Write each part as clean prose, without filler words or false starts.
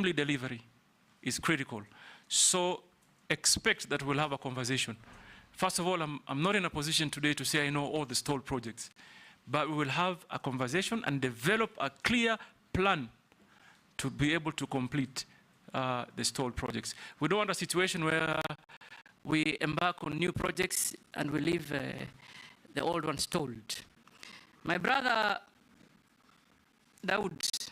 timely delivery is critical. So expect that we'll have a conversation. First of all, I'm not in a position today to say I know all the stalled projects, but we will have a conversation and develop a clear plan to be able to complete the stalled projects. We don't want a situation where we embark on new projects and we leave the old ones stalled. My brother Dawood,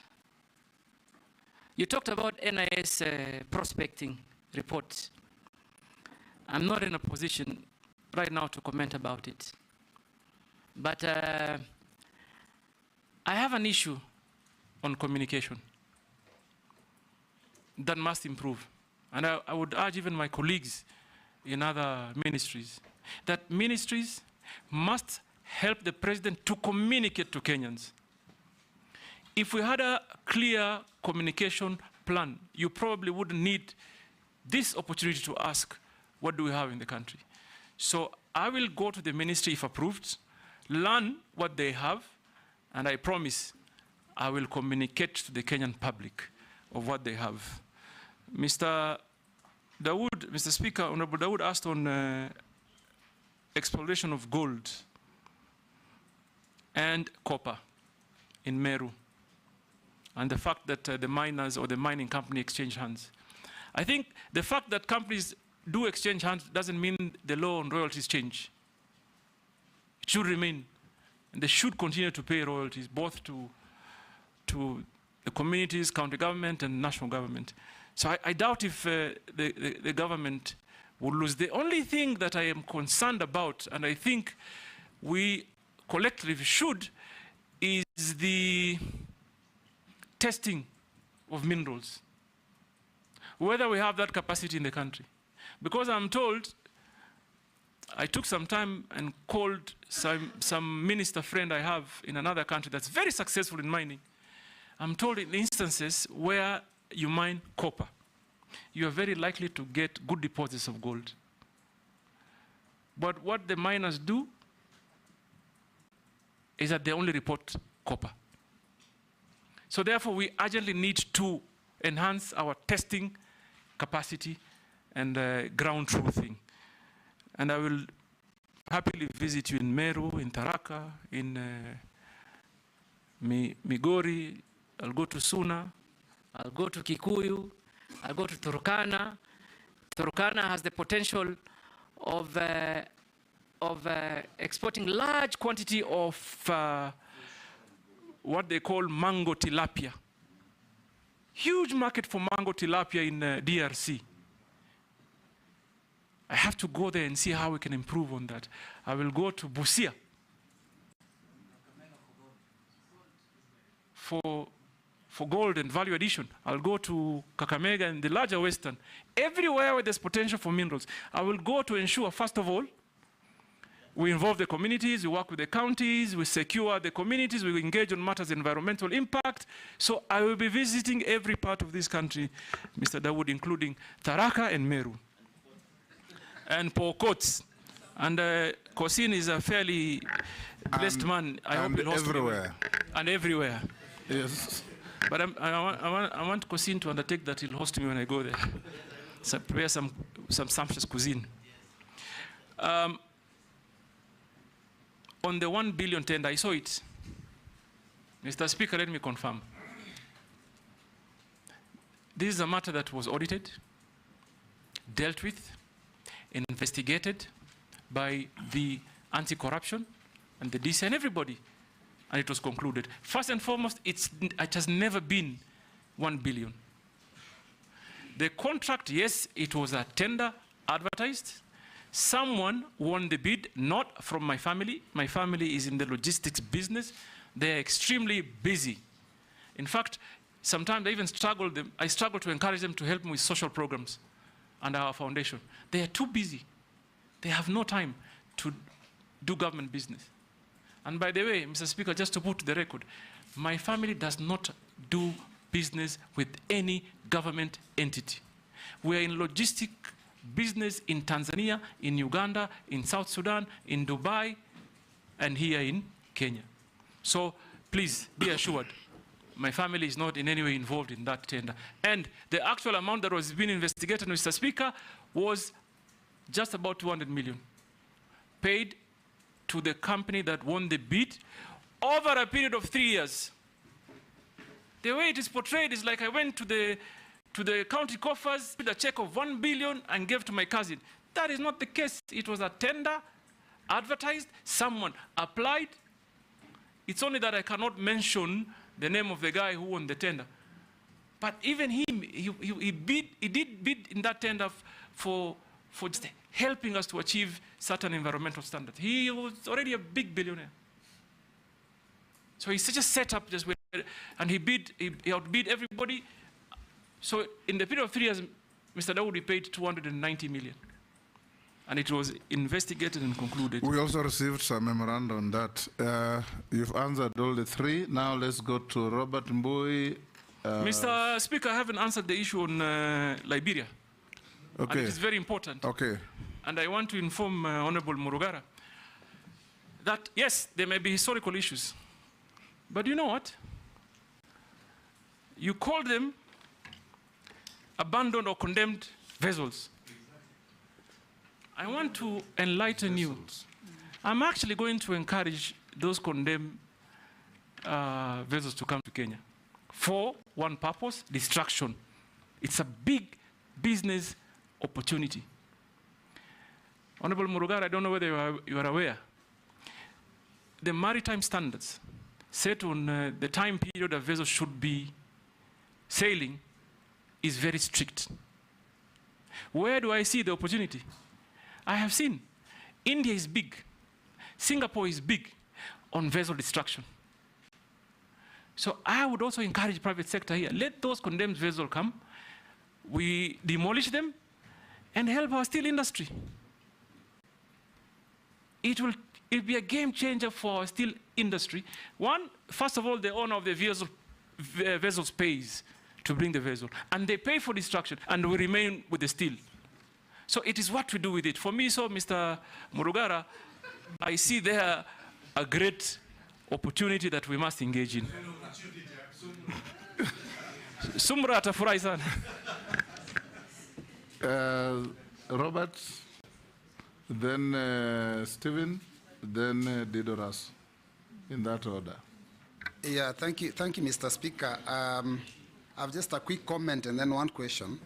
you talked about NIS prospecting report. I'm not in a position right now to comment about it. But I have an issue on communication that must improve. And I would urge even my colleagues in other ministries that ministries must help the president to communicate to Kenyans. If we had a clear communication plan, you probably wouldn't need this opportunity to ask, what do we have in the country? So I will go to the ministry if approved, learn what they have, and I promise I will communicate to the Kenyan public of what they have. Mr. Dawood, Mr. Speaker, Honorable Dawood asked on exploration of gold and copper in Meru, and the fact that the miners or the mining company exchange hands. I think the fact that companies do exchange hands doesn't mean the law on royalties change. It should remain, and they should continue to pay royalties both to the communities, county government, and national government. So I doubt if the government will lose. The only thing that I am concerned about, and I think we collectively should, is the testing of minerals, whether we have that capacity in the country. Because I'm told, I took some time and called some minister friend I have in another country that's very successful in mining. I'm told in instances where you mine copper, you are very likely to get good deposits of gold. But what the miners do is that they only report copper. So therefore, we urgently need to enhance our testing capacity and ground truthing. And I will happily visit you in Meru, in Tharaka, in Migori. I'll go to Suna. I'll go to Kikuyu. I'll go to Turkana. Turkana has the potential of exporting large quantity of what they call mango tilapia. Huge market for mango tilapia in DRC. I have to go there and see how we can improve on that. I will go to Busia for gold and value addition. I'll go to Kakamega and the larger Western. Everywhere where there's potential for minerals, I will go to ensure, first of all, we involve the communities, we work with the counties, we secure the communities, we engage on matters of environmental impact. So I will be visiting every part of this country, Mr. Dawood, including Tharaka and Meru. And Pokot. And Kosin is a fairly blessed man. I hope he'll host everywhere. And everywhere. Yes. But I want Kosin to undertake that he'll host me when I go there. So prepare some sumptuous cuisine. On the 1 billion tender, I saw it. Mr. Speaker, let me confirm. This is a matter that was audited, dealt with, investigated by the anti-corruption and the DC and everybody, and it was concluded. First and foremost, it has never been 1 billion. The contract, yes, it was a tender advertised. Someone won the bid, not from my family. My family is in the logistics business. They are extremely busy. In fact, sometimes I even struggle to encourage them to help me with social programs under our foundation. They are too busy. They have no time to do government business. And by the way, Mr. Speaker, just to put to the record, my family does not do business with any government entity. We are in logistic business in Tanzania, in Uganda, in South Sudan, in Dubai, and here in Kenya. So please be assured, My family is not in any way involved in that tender. And the actual amount that was being investigated, Mr. Speaker, was just about 200 million, paid to the company that won the bid over a period of 3 years. The way it is portrayed is like I went to the county coffers with a check of 1 billion and gave to my cousin. That is not the case. It was a tender, advertised, someone applied. It's only that I cannot mention the name of the guy who won the tender. But even him, he did bid in that tender for just helping us to achieve certain environmental standards. He was already a big billionaire. So he's such a setup just where, and he outbid everybody. So in the period of 3 years, Mr. Dawood paid 290 million. And it was investigated and concluded. We also received some memorandum on that. You've answered all the three. Now let's go to Robert Mbui. Mr. Speaker, I haven't answered the issue on Liberia. Okay. And it is very important. Okay. And I want to inform Honorable Murugara that, yes, there may be historical issues. But you know what? You call them abandoned or condemned vessels. I want to enlighten you. I'm actually going to encourage those condemned vessels to come to Kenya for one purpose: destruction. It's a big business opportunity. Honorable Murugara, I don't know whether you are aware. The maritime standards set on the time period a vessel should be sailing is very strict. Where do I see the opportunity? I have seen India is big, Singapore is big on vessel destruction. So I would also encourage private sector here. Let those condemned vessels come, we demolish them, and help our steel industry. It'll be a game changer for our steel industry. One, first of all, the owner of the vessels pays to bring the vessel, and they pay for destruction, and we remain with the steel. So it is what we do with it. For me, so Mr. Murugara, I see there a great opportunity that we must engage in. Sumra atafurahi sana. Robert, then Stephen, then Didoras, in that order. Yeah, thank you, Mr. Speaker. I have just a quick comment and then one question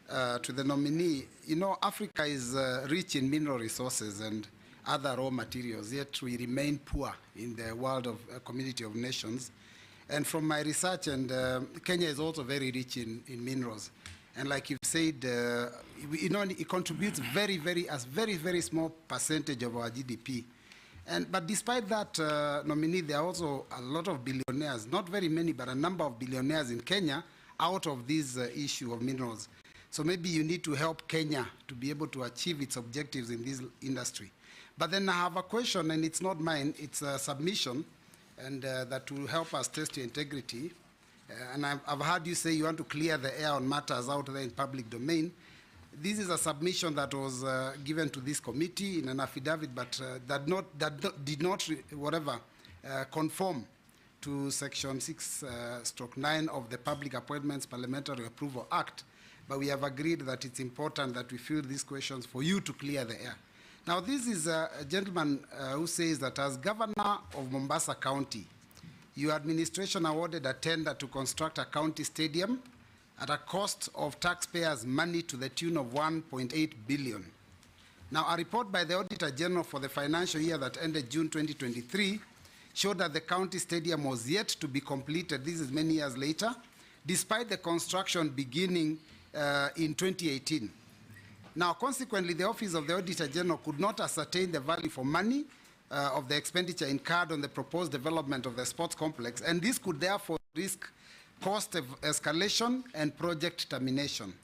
to the nominee. You know, Africa is rich in mineral resources and other raw materials, yet we remain poor in the world of community of nations. And from my research, and Kenya is also very rich in minerals. And like you've said, you know, it contributes very, very small percentage of our GDP. But despite that, nominee, there are also a lot of billionaires, not very many, but a number of billionaires in Kenya out of this issue of minerals. So maybe you need to help Kenya to be able to achieve its objectives in this industry. But then I have a question, and it's not mine, it's a submission, and that will help us test your integrity. And I've heard you say you want to clear the air on matters out there in public domain. This is a submission that was given to this committee in an affidavit, but did not conform to Section 6/9 of the Public Appointments Parliamentary Approval Act. But we have agreed that it's important that we field these questions for you to clear the air. Now, this is a gentleman who says that as governor of Mombasa County, your administration awarded a tender to construct a county stadium at a cost of taxpayers' money to the tune of 1.8 billion. Now, a report by the Auditor General for the financial year that ended June 2023 showed that the county stadium was yet to be completed, this is many years later, despite the construction beginning in 2018. Now, consequently, the Office of the Auditor General could not ascertain the value for money of the expenditure incurred on the proposed development of the sports complex, and this could therefore risk cost escalation and project termination.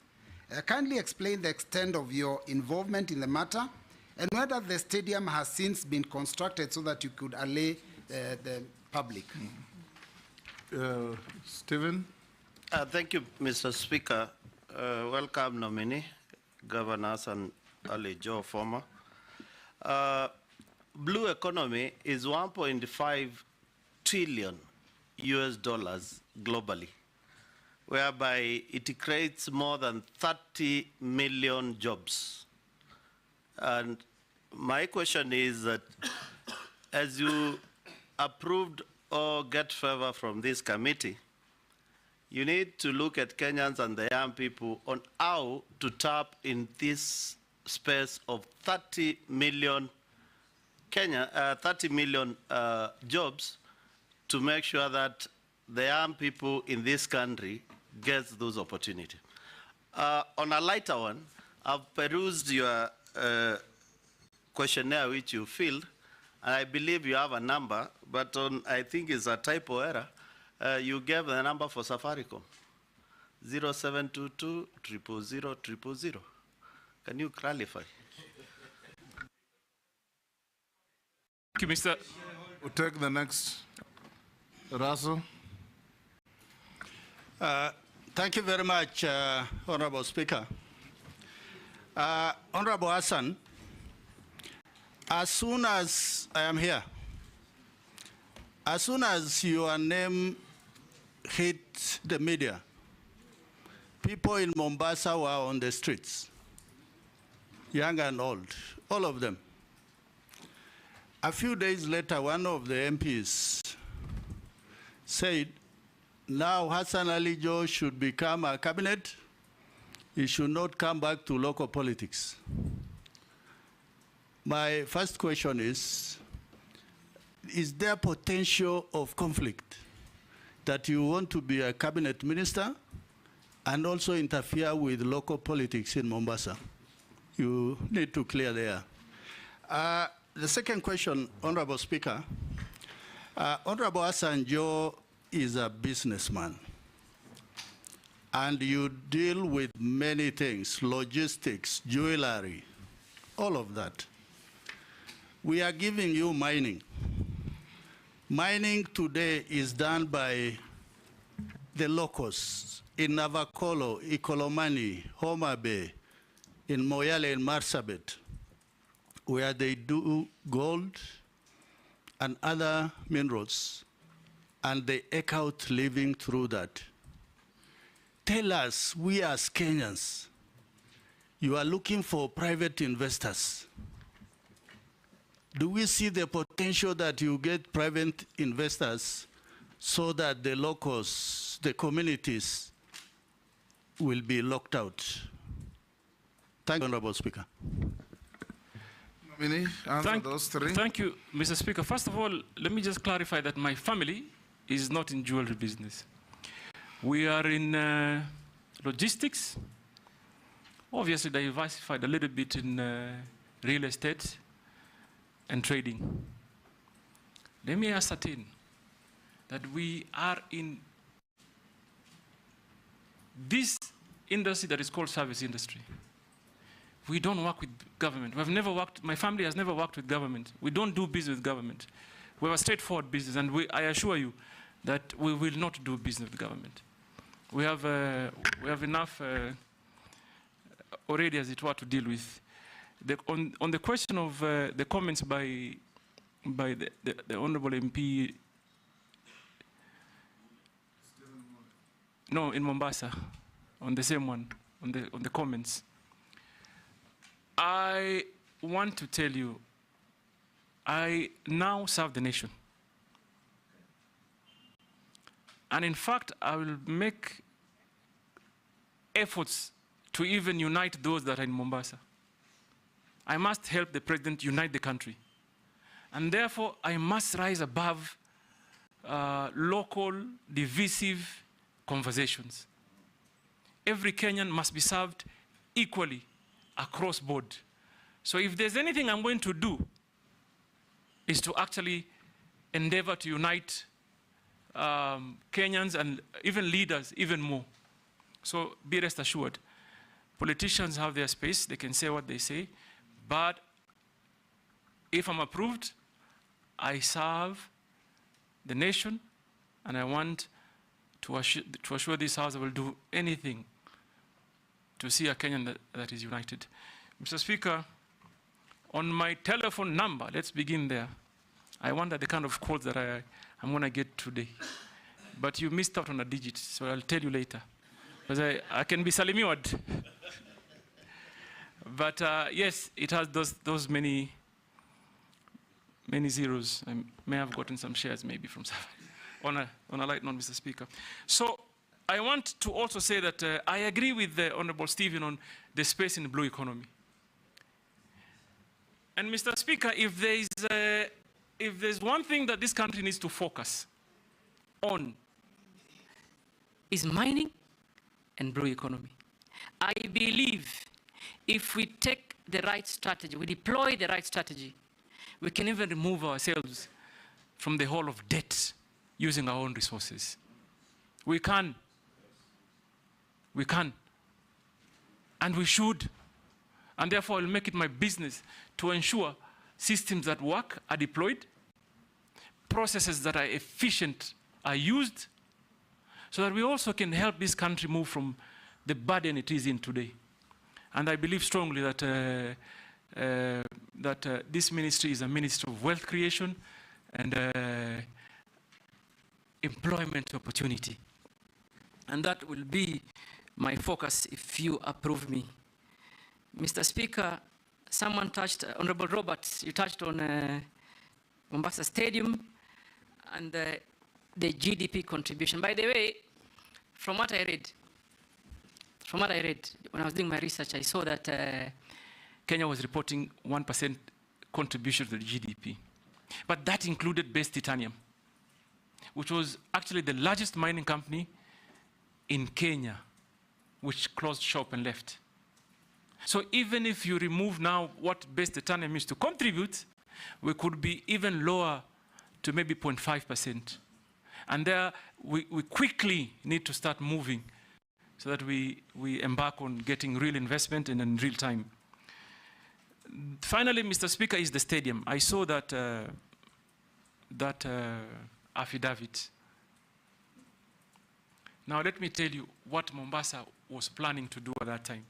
Kindly explain the extent of your involvement in the matter and whether the stadium has since been constructed so that you could allay the public. Stephen? Thank you, Mr. Speaker. Welcome, nominee, Governor Hassan Ali Joho, former. Blue economy is 1.5 trillion US dollars globally, whereby it creates more than 30 million jobs. And my question is that as you approved or get favor from this committee, you need to look at Kenyans and the young people on how to tap in this space of 30 million jobs to make sure that the young people in this country get those opportunities. On a lighter one, I've perused your questionnaire which you filled, and I believe you have a number, but I think it's a typo error. You gave the number for Safaricom, 0722 000 000. Can you clarify? Thank you, Mr. We'll take the next. Russell. Thank you very much, Honorable Speaker. Honorable Hassan, as soon as I am here, as soon as your name hit the media, people in Mombasa were on the streets, young and old, all of them. A few days later, one of the MPs said, now Hassan Ali Joho should become a cabinet. He should not come back to local politics. My first question is there potential of conflict that you want to be a cabinet minister and also interfere with local politics in Mombasa? You need to clear there. The second question, Honorable Speaker, Honorable Hassan Joho is a businessman, and you deal with many things, logistics, jewelry, all of that. We are giving you mining. Mining today is done by the locals in Navakolo, Ikolomani, Homa Bay, in Moyale and Marsabit, where they do gold and other minerals, and they eke out living through that. Tell us, we as Kenyans, you are looking for private investors. Do we see the potential that you get private investors so that the locals, the communities, will be locked out? Thank you, Honorable Speaker. Thank you, Mr. Speaker. First of all, let me just clarify that my family is not in jewelry business. We are in logistics, obviously diversified a little bit in real estate and trading. Let me ascertain that we are in this industry that is called service industry. We don't work with government. We've never worked, my family has never worked with government. We don't do business with government. We have a straightforward business, and I assure you that we will not do business with government. We have enough already, as it were, to deal with. On the question of the comments by the Honorable MP, no, in Mombasa, on the same one, on the comments. I want to tell you, I now serve the nation. And in fact, I will make efforts to even unite those that are in Mombasa. I must help the president unite the country. And therefore, I must rise above local, divisive conversations. Every Kenyan must be served equally across board. So if there's anything I'm going to do, is to actually endeavor to unite Kenyans and even leaders even more. So be rest assured, politicians have their space, they can say what they say, but if I'm approved, I serve the nation, and I want to assure this House I will do anything to see a Kenyan that is united. Mr. Speaker, on my telephone number, let's begin there. I wonder the kind of calls that I'm going to get today. but you missed out on a digit, so I'll tell you later. Because I can be salimiwad. But yes, it has those many zeros. I may have gotten some shares maybe from someone. On a light note, Mr. Speaker. So I want to also say that I agree with the Honorable Stephen on the space in the blue economy. And Mr. Speaker, if there's one thing that this country needs to focus on, is mining and blue economy. I believe if we take the right strategy, we deploy the right strategy, we can even remove ourselves from the hole of debt using our own resources. We can. We can. And we should. And therefore, I'll make it my business to ensure systems that work are deployed, processes that are efficient are used, so that we also can help this country move from the burden it is in today. And I believe strongly that this ministry is a ministry of wealth creation and employment opportunity. And that will be my focus if you approve me. Mr. Speaker, someone touched, Honorable Roberts, you touched on Mombasa Stadium and the GDP contribution. By the way, from what I read, when I was doing my research, I saw that Kenya was reporting 1% contribution to the GDP. But that included base titanium, which was actually the largest mining company in Kenya, which closed shop and left. So even if you remove now what base titanium used to contribute, we could be even lower to maybe 0.5%. And there, we quickly need to start moving so that we embark on getting real investment and in real time. Finally, Mr. Speaker, is the stadium. I saw that, affidavit. Now let me tell you what Mombasa was planning to do at that time.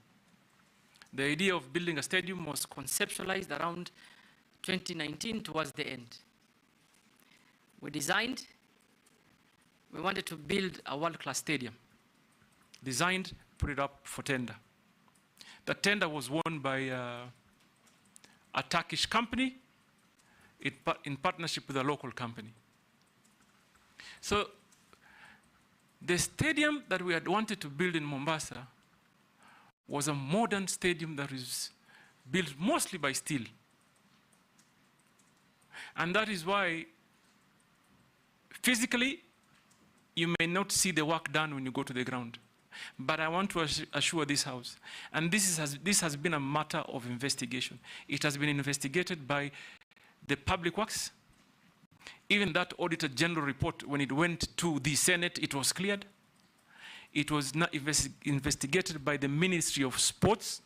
The idea of building a stadium was conceptualized around 2019 towards the end. We designed, we wanted to build a world-class stadium. Designed, put it up for tender. The tender was won by a Turkish company in partnership with a local company. So the stadium that we had wanted to build in Mombasa was a modern stadium that is built mostly by steel. And that is why physically you may not see the work done when you go to the ground. But I want to assure this House, and this has been a matter of investigation. It has been investigated by the Public Works. Even that Auditor General report, when it went to the Senate, it was cleared. It was not investigated by the Ministry of Sports,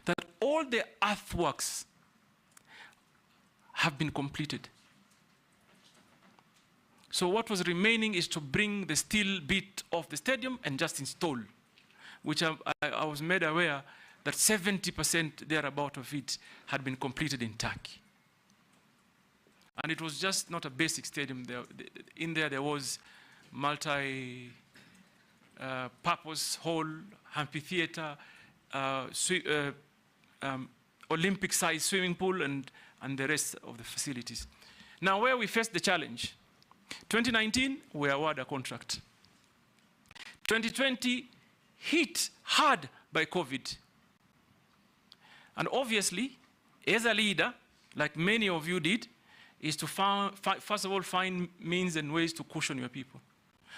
that all the earthworks have been completed. So what was remaining is to bring the steel bit of the stadium and just install, which I was made aware that 70% thereabout of it had been completed in Turkey. And it was just not a basic stadium. In there was multi-purpose hall, amphitheater, Olympic-sized swimming pool, and the rest of the facilities. Now, where we faced the challenge, 2019, we award a contract. 2020, hit hard by COVID. And obviously, as a leader, like many of you did, is to first of all find means and ways to cushion your people.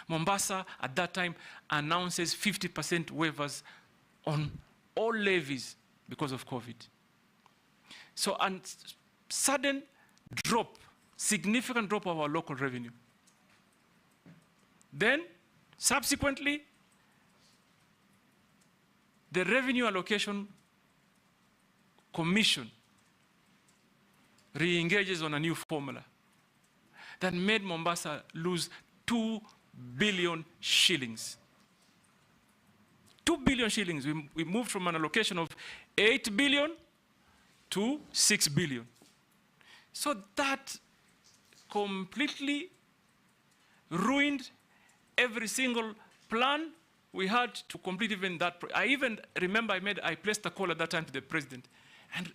Mombasa, at that time, announces 50% waivers on all levies because of COVID. So a sudden drop, significant drop of our local revenue. Then, subsequently, the Revenue Allocation Commission re-engages on a new formula that made Mombasa lose 2 billion shillings. 2 billion shillings. We moved from an allocation of 8 billion to 6 billion. So that completely ruined every single plan we had to complete even that. I even remember I placed a call at that time to the president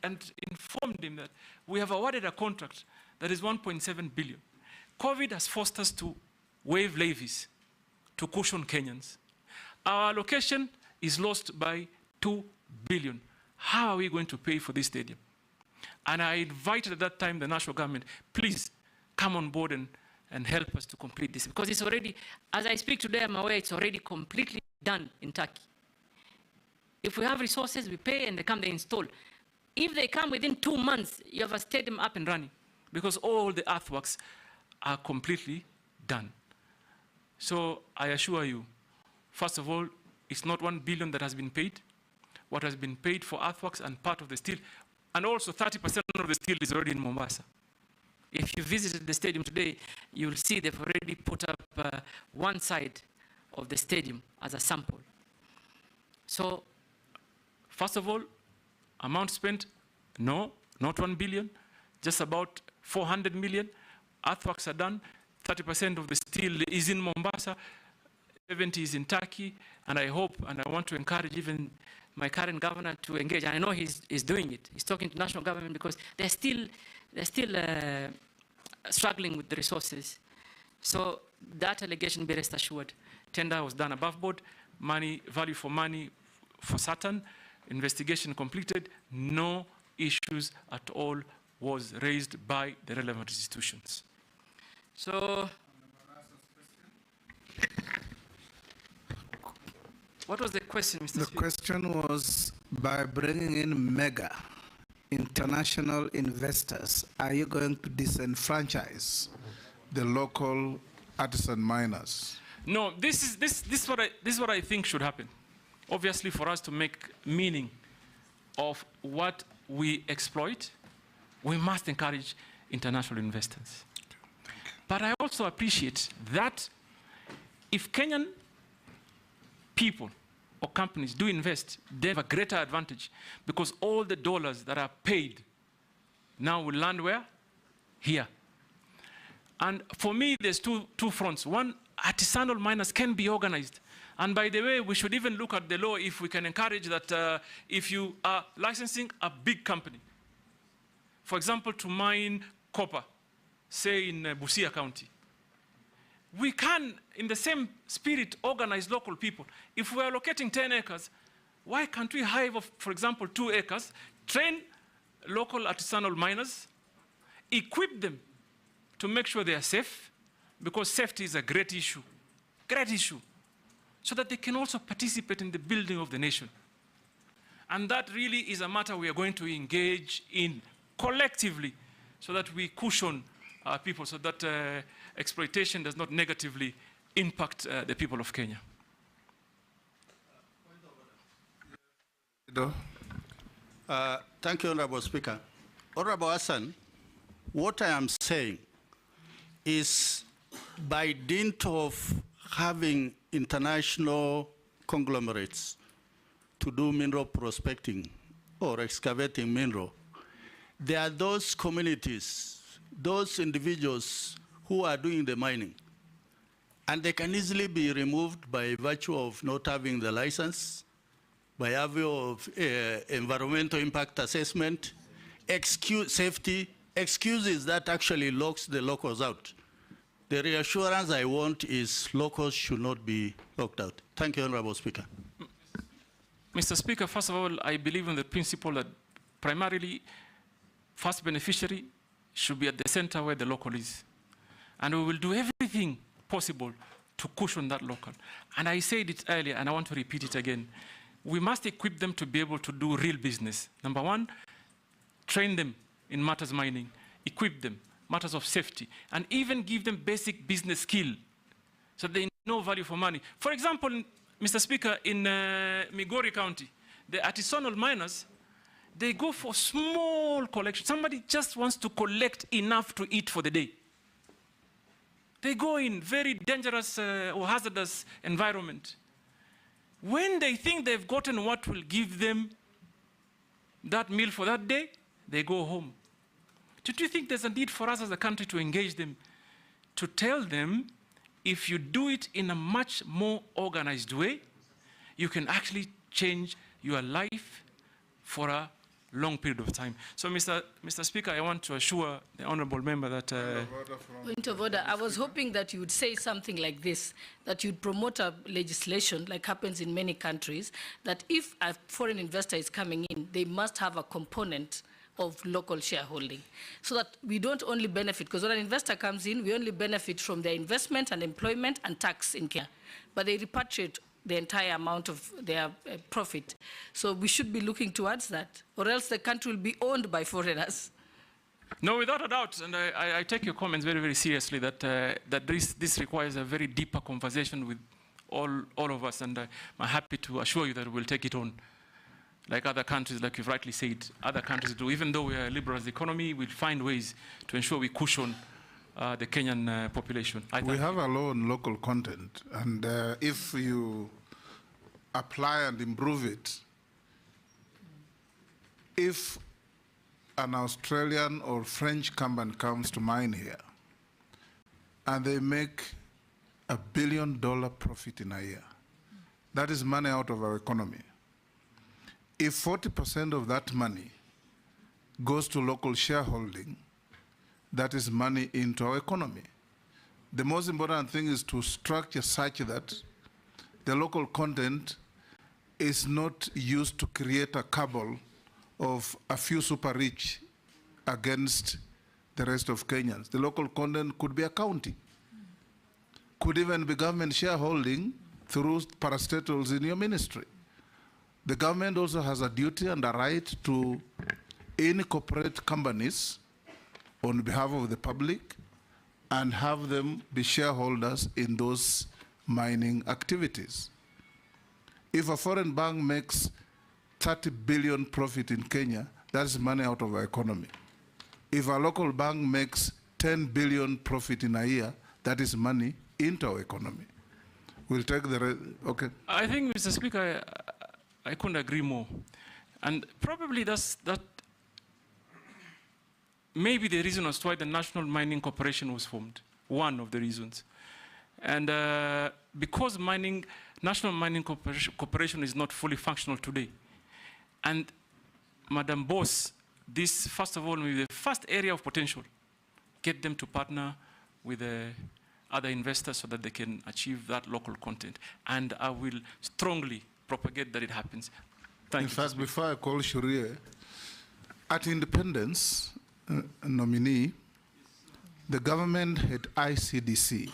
and informed him that we have awarded a contract that is 1.7 billion. COVID has forced us to waive levies to cushion Kenyans. Our allocation is lost by 2 billion. How are we going to pay for this stadium? And I invited at that time the national government, please come on board and help us to complete this. Because it's already, as I speak today, I'm aware it's already completely done in Turkey. If we have resources, we pay and they come, they install. If they come within 2 months, you have a stadium up and running because all the earthworks are completely done. So I assure you, first of all, it's not 1 billion that has been paid. What has been paid for earthworks and part of the steel, and also 30% of the steel is already in Mombasa. If you visited the stadium today, you'll see they've already put up one side of the stadium as a sample. So, first of all, amount spent, no, not 1 billion, just about 400 million. Earthworks are done, 30% of the steel is in Mombasa, 70 is in Turkey, and I hope, and I want to encourage even my current governor to engage. And I know he's doing it. He's talking to national government because they're still struggling with the resources. So that allegation, be rest assured, tender was done above board, money, value for money for certain, investigation completed, no issues at all was raised by the relevant institutions. So, what was the question, Mr. Speaker? The question was, by bringing in mega international investors, are you going to disenfranchise The local artisan miners. No, this is what I think should happen. Obviously, for us to make meaning of what we exploit, we must encourage international investors. But I also appreciate that if Kenyan people or companies do invest, they have a greater advantage because all the dollars that are paid now will land where? Here. And for me, there's two fronts. One, artisanal miners can be organized. And by the way, we should even look at the law if we can encourage that if you are licensing a big company, for example, to mine copper, say in Gusii County, we can, in the same spirit, organize local people. If we are allocating 10 acres, why can't we hire, for example, 2 acres, train local artisanal miners, equip them to make sure they are safe, because safety is a great issue, so that they can also participate in the building of the nation. And that really is a matter we are going to engage in collectively so that we cushion our people, so that exploitation does not negatively impact the people of Kenya. Thank you, Honorable Speaker. Honorable Hassan, what I am saying is by dint of having international conglomerates to do mineral prospecting or excavating mineral, there are those communities, those individuals who are doing the mining, and they can easily be removed by virtue of not having the license, by virtue of environmental impact assessment, safety, excuses that actually locks the locals out. The reassurance I want is locals should not be locked out. Thank you, Honorable Speaker. Mr. Speaker, first of all, I believe in the principle that primarily first beneficiary should be at the center where the local is. And we will do everything possible to cushion that local. And I said it earlier, and I want to repeat it again. We must equip them to be able to do real business. Number one, train them in matters mining, equip them, matters of safety, and even give them basic business skill so they know value for money. For example, Mr. Speaker, in Migori County, the artisanal miners, they go for small collection. Somebody just wants to collect enough to eat for the day. They go in very dangerous or hazardous environment. When they think they've gotten what will give them that meal for that day, they go home. Don't you think there's a need for us as a country to engage them, to tell them if you do it in a much more organized way, you can actually change your life for a long period of time. So, Mr. Speaker, I want to assure the honorable member that... Point of order. I was hoping that you would say something like this, that you'd promote a legislation, like happens in many countries, that if a foreign investor is coming in, they must have a component of local shareholding, so that we don't only benefit, because when an investor comes in, we only benefit from their investment and employment and tax in Kenya, but they repatriate the entire amount of their profit. So we should be looking towards that, or else the country will be owned by foreigners. No, without a doubt, and I take your comments very, very seriously, that, that this requires a very deeper conversation with all of us, and I'm happy to assure you that we'll take it on. Like other countries, like you've rightly said, other countries do. Even though we are a liberal economy, we'll find ways to ensure we cushion the Kenyan population. We have a law on local content, and if you apply and improve it, if an Australian or French company comes to mine here, and they make $1 billion profit in a year, that is money out of our economy. If 40% of that money goes to local shareholding, that is money into our economy. The most important thing is to structure such that the local content is not used to create a cabal of a few super rich against the rest of Kenyans. The local content could be a county, could even be government shareholding through parastatals in your ministry. The government also has a duty and a right to incorporate companies on behalf of the public and have them be shareholders in those mining activities. If a foreign bank makes 30 billion profit in Kenya, that's money out of our economy. If a local bank makes 10 billion profit in a year, that is money into our economy. We'll take the rest. Okay. I think, Mr. Speaker, I couldn't agree more. And probably that maybe the reason as to why the National Mining Corporation was formed, one of the reasons. And because National Mining Corporation is not fully functional today. And Madam Boss, this, first of all, may be the first area of potential. Get them to partner with other investors so that they can achieve that local content. And I will strongly propagate that it happens. Thank you. In fact, before I call Sharia, at independence nominee, the government had ICDC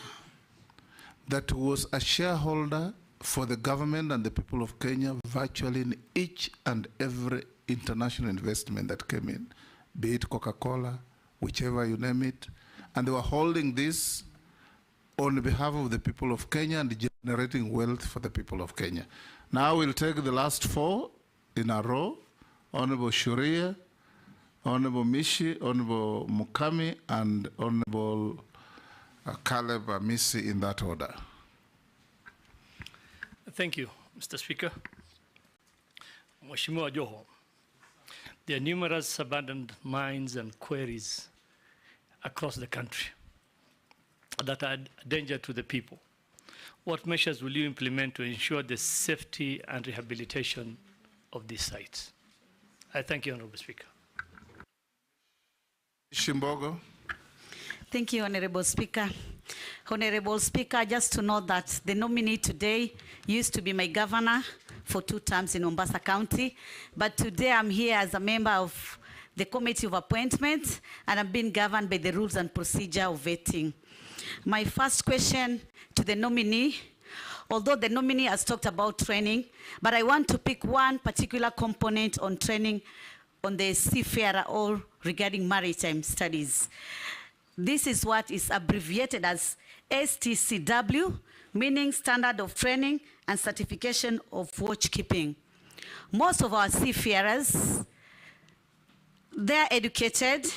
that was a shareholder for the government and the people of Kenya virtually in each and every international investment that came in, be it Coca-Cola, whichever you name it, and they were holding this on behalf of the people of Kenya and generating wealth for the people of Kenya. Now we'll take the last four in a row, Honorable Sharia, Honorable Mishi, Honorable Mukami, and Honorable Caleb Amisi in that order. Thank you, Mr. Speaker. Mheshimiwa Joho, there are numerous abandoned mines and quarries across the country that are a danger to the people. What measures will you implement to ensure the safety and rehabilitation of these sites? I thank you, Honorable Speaker. Shimbogo. Thank you, Honorable Speaker. Honorable Speaker, just to note that the nominee today used to be my governor for 2 terms in Mombasa County, but today I'm here as a member of the Committee of Appointments, and I'm being governed by the rules and procedure of vetting. My first question to the nominee, although the nominee has talked about training, but I want to pick one particular component on training on the seafarer or regarding maritime studies. This is what is abbreviated as STCW, meaning Standard of Training and Certification of Watchkeeping. Most of our seafarers, they're educated,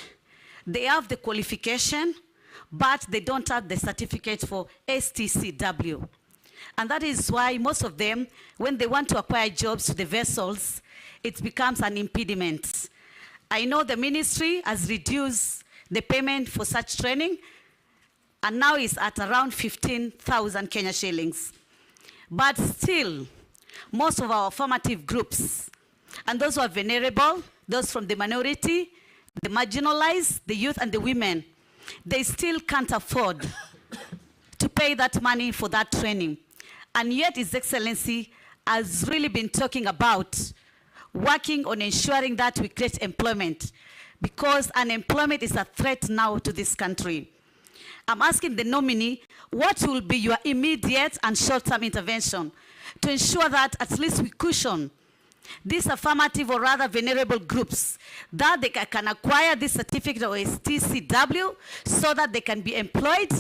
they have the qualification, but they don't have the certificate for STCW. And that is why most of them, when they want to acquire jobs to the vessels, it becomes an impediment. I know the ministry has reduced the payment for such training, and now is at around 15,000 Kenya shillings. But still, most of our formative groups, and those who are vulnerable, those from the minority, the marginalized, the youth and the women, they still can't afford to pay that money for that training. And yet His Excellency has really been talking about working on ensuring that we create employment, because unemployment is a threat now to this country. I'm asking the nominee, what will be your immediate and short-term intervention to ensure that at least we cushion these affirmative or rather vulnerable groups, that they can acquire this certificate or STCW so that they can be employed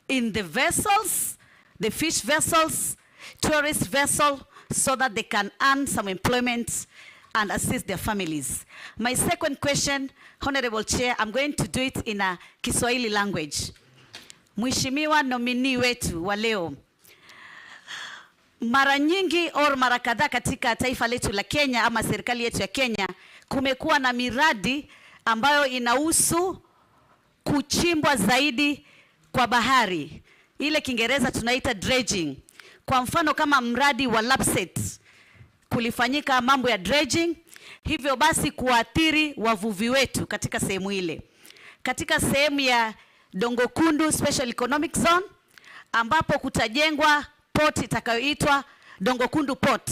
in the vessels, the fish vessels, tourist vessel, so that they can earn some employment and assist their families. My second question, Honorable Chair, I'm going to do it in a Kiswahili language. Mheshimiwa nominee wetu wa leo, mara nyingi au mara kadhaa katika taifa letu la Kenya ama serikali yetu ya Kenya kumekuwa na miradi ambayo inahusu kuchimbwa zaidi kwa bahari. Ile Kiingereza tunaita dredging. Kwa mfano kama mradi wa Lapset kulifanyika mambo ya dredging, hivyo basi kuathiri wavuvi wetu katika sehemu ile. Katika sehemu ya Dongo Kundu Special Economic Zone ambapo kutajengwa port itakayoitwa Dongo Kundu Port.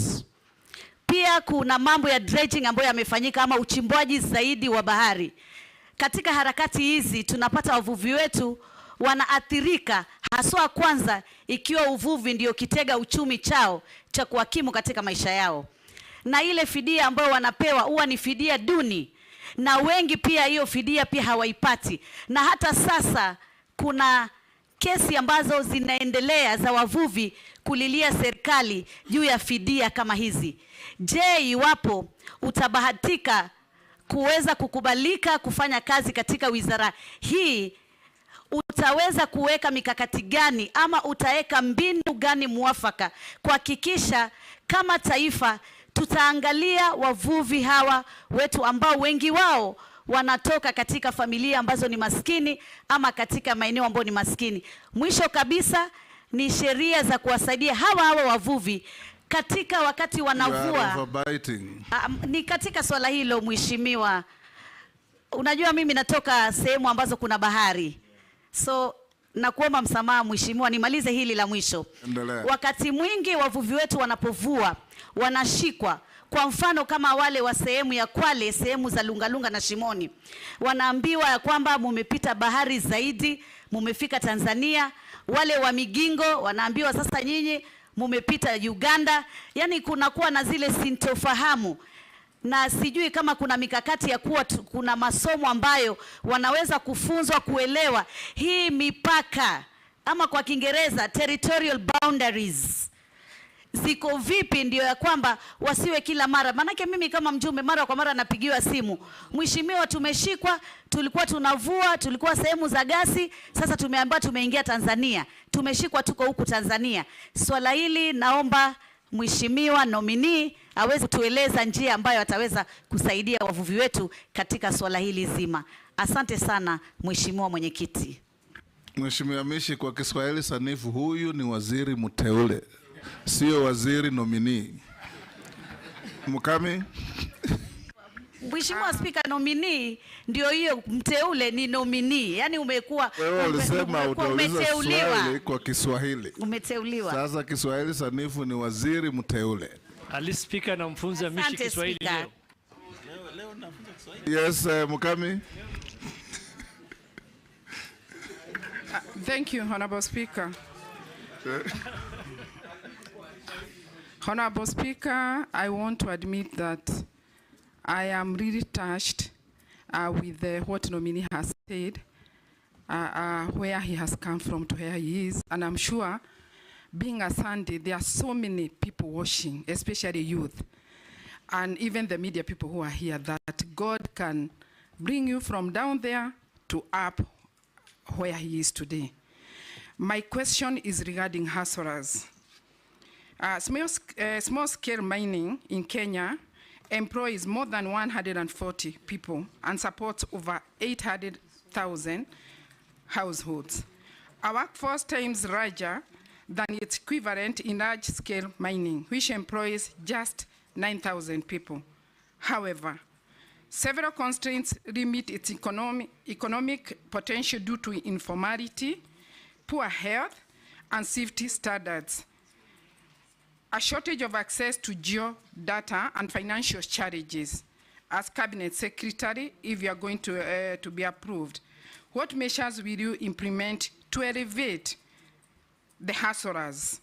Pia kuna mambo ya dredging ambayo yamefanyika ama uchimbwaji zaidi wa bahari. Katika harakati hizi tunapata wavuvi wetu wanaathirika, haswa kwanza ikiwa uvuvi ndio kitega uchumi chao cha kuhakimu katika maisha yao. Na ile fidia ambayo wanapewa huwa ni fidia duni, na wengi pia hiyo fidia pia hawaipati. Na hata sasa kuna kesi ambazo zinaendelea za wavuvi kulilia serikali juu ya fidia kama hizi. Je, iwapo utabahatika kuweza kukubalika kufanya kazi katika wizara hii, utaweza kuweka mikakati gani ama utaweka mbinu gani muafaka kuhakikisha kama taifa tutaangalia wavuvi hawa wetu ambao wengi wao wanatoka katika familia ambazo ni maskini ama katika maeneo ambayo ni maskini. Mwisho kabisa ni sheria za kuwasaidia hawa wavuvi katika wakati wanavua. Ni katika swala hilo mheshimiwa. Unajua mimi natoka sehemu ambazo kuna bahari. So nakuomba msamaha mheshimiwa, nimalize hili la mwisho. Endelea. Wakati mwingi wavuvi wetu wanapovua wanashikwa. Kwa mfano kama wale wa sehemu ya Kwale, sehemu za Lungalunga na Shimoni, wanaambiwa ya kwamba mumepita bahari zaidi, mumefika Tanzania. Wale wa Migingo wanaambiwa sasa nyinyi mumepita Uganda. Yani kunakuwa na zile sintofahamu, na sijui kama kuna mikakati ya kuwa kuna masomo ambayo wanaweza kufunzwa kuelewa hii mipaka, ama kwa Kiingereza territorial boundaries ziko vipi, ndio ya kwamba wasiwe kila mara. Manake mimi kama mjumbe mara kwa mara napigiwa simu, mheshimiwa tumeshikwa, tulikuwa tunavua, tulikuwa sehemu za Gusii, sasa tumeambiwa tumeingia Tanzania, tumeshikwa tuko huku Tanzania. Swala hili naomba mheshimiwa nominee aweze kutueleza njia ambayo ataweza kusaidia wavuvi wetu katika swala hili zima. Asante sana mheshimiwa mwenyekiti. Mheshimiwa Mishi, kwa Kiswahili sanifu, huyu ni waziri mteule, sio waziri nominee. Mukami? Mheshimiwa Spika, nominee ndio hiyo, mteule ni nominee. Yaani umekuwa wewe ulisema utauliza swali kwa Kiswahili. Umeteuliwa. Sasa Kiswahili sanifu ni waziri mteule. Ali Spika na mfunza Mishi Kiswahili leo. Leo nafunza Kiswahili. Yes, Mukami. Thank you, Honorable Speaker. Honorable Speaker, I want to admit that I am really touched with what nominee has said, where he has come from to where he is. And I'm sure, being a Sunday, there are so many people watching, especially youth, and even the media people who are here, that God can bring you from down there to up where he is today. My question is regarding hustlers. Small-scale mining in Kenya employs more than 140 people and supports over 800,000 households. a workforce times larger than its equivalent in large-scale mining, which employs just 9,000 people. However, several constraints limit its economic potential due to informality, poor health, and safety standards, a shortage of access to geodata, and financial challenges. As Cabinet Secretary, if you are going to be approved, what measures will you implement to elevate the hustlers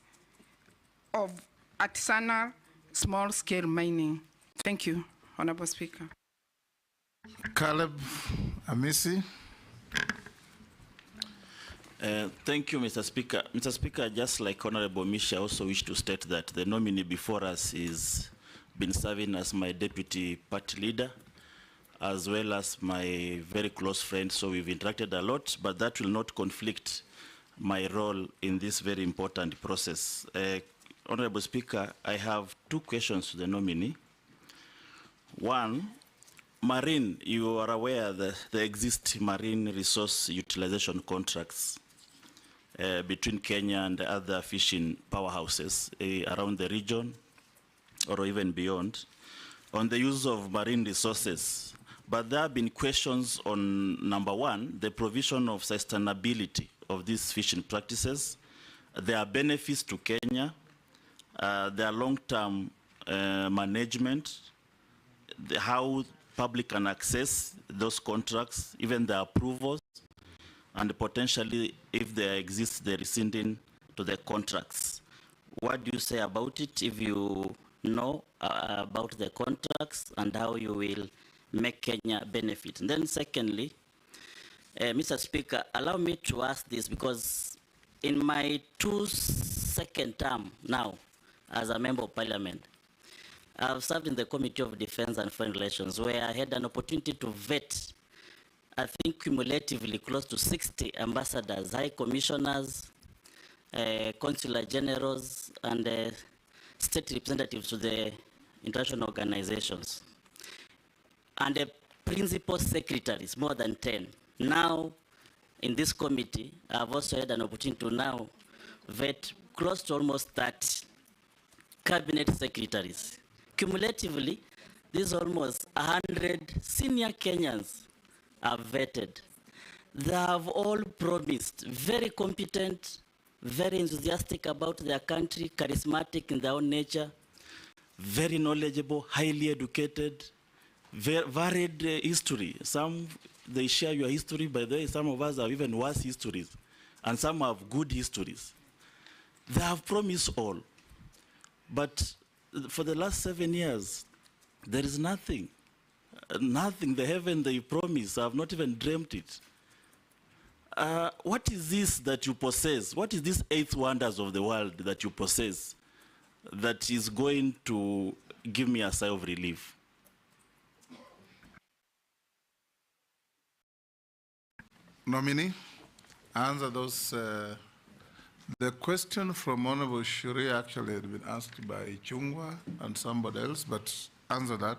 of artisanal small-scale mining? Thank you, Honorable Speaker. Caleb Amisi. Thank you, Mr. Speaker. Mr. Speaker, just like Honorable Mishi, I also wish to state that the nominee before us is been serving as my deputy party leader, as well as my very close friend, so we've interacted a lot, but that will not conflict my role in this very important process. Honorable Speaker, I have two questions to the nominee. One, marine, you are aware that there exist marine resource utilization contracts between Kenya and other fishing powerhouses around the region or even beyond on the use of marine resources. But there have been questions on, number one, the provision of sustainability of these fishing practices. There are benefits to Kenya, there are long-term management, how public can access those contracts, even the approvals, and potentially, if there exists the rescinding to the contracts. What do you say about it, if you know about the contracts and how you will make Kenya benefit? And then secondly, Mr. Speaker, allow me to ask this, because in my second term now as a member of parliament, I've served in the Committee of Defense and Foreign Relations, where I had an opportunity to vet, I think cumulatively close to 60 ambassadors, high commissioners, consular generals, and state representatives to the international organizations. And the principal secretaries, more than 10. Now, in this committee, I've also had an opportunity to now vet close to almost 30 cabinet secretaries. Cumulatively, these almost 100 senior Kenyans are vetted. They have all promised, very competent, very enthusiastic about their country, charismatic in their own nature, very knowledgeable, highly educated, very varied history. Some, they share your history, by the way, some of us have even worse histories, and some have good histories. They have promised all, but for the last 7 years, there is nothing. Nothing, the heaven they promise, I have not even dreamt it. What is this that you possess? What is this eighth wonders of the world that you possess that is going to give me a sigh of relief? Nominee, answer those. The question from Honorable Shuri actually had been asked by Chungwa and somebody else, but answer that.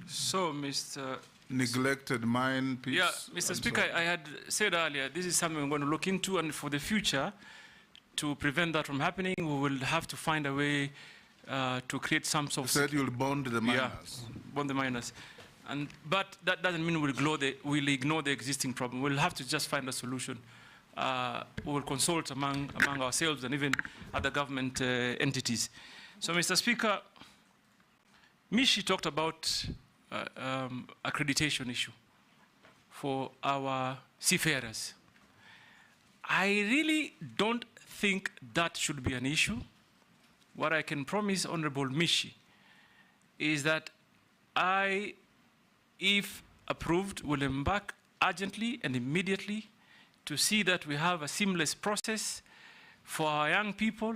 So, Mr. Neglected mine piece. Yeah, Mr. Speaker, I had said earlier, this is something we're going to look into, and for the future, to prevent that from happening, we will have to find a way to create some sort of... You said you'll bond the miners. Yeah, bond the miners. But that doesn't mean we'll ignore the existing problem. We'll have to just find a solution. We will consult among ourselves and even other government entities. So, Mr. Speaker, Mishi talked about accreditation issue for our seafarers. I really don't think that should be an issue. What I can promise Honorable Mishi is that I, if approved, will embark urgently and immediately to see that we have a seamless process for our young people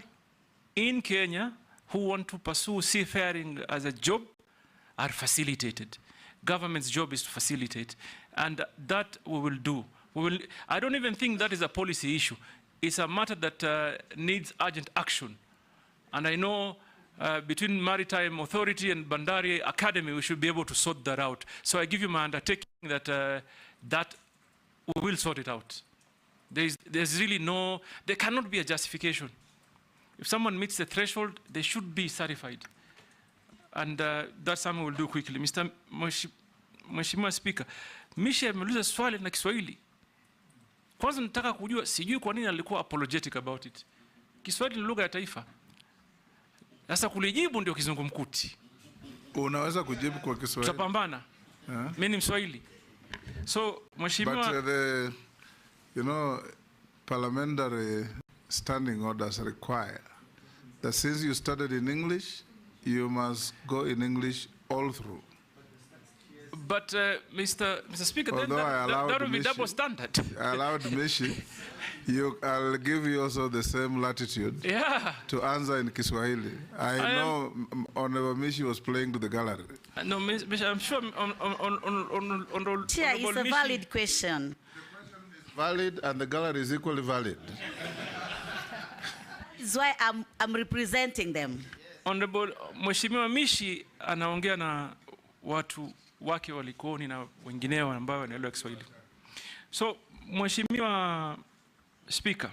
in Kenya who want to pursue seafaring as a job are facilitated. Government's job is to facilitate, and that we will do. I don't even think that is a policy issue. It's a matter that needs urgent action. And I know between Maritime Authority and Bandari Academy, we should be able to sort that out. So I give you my undertaking that that we will sort it out. There's really there cannot be a justification. If someone meets the threshold, they should be certified. And that's something we'll do quickly. Mheshimiwa Speaker, Misha ameuliza swali na Kiswahili. Kwanza nataka kujua, sijui kwa nini alikuwa apologetic about it. Kiswahili ni lugha ya taifa. Sasa kulijibu ndio kizungumkuti. Unaweza kujibu kwa Kiswahili? Tutapambana. Mimi ni Mswahili. So, Mheshimiwa, but parliamentary standing orders require that since you studied in English, you must go in English all through. But Mr. Speaker, then that will be double standard. I allowed Mishi. I'll give you also the same latitude to answer in Kiswahili. I know Honorable Mishi was playing to the gallery. No, Mishi, I'm sure on Chair, it's a valid question. Valid, and the gallery is equally valid. That's why I'm representing them. Honorable Mheshimiwa Mishi anaongea na watu wake walikoni na wengineo ambao wanaelewa Kiswahili. So, Mheshimiwa Speaker,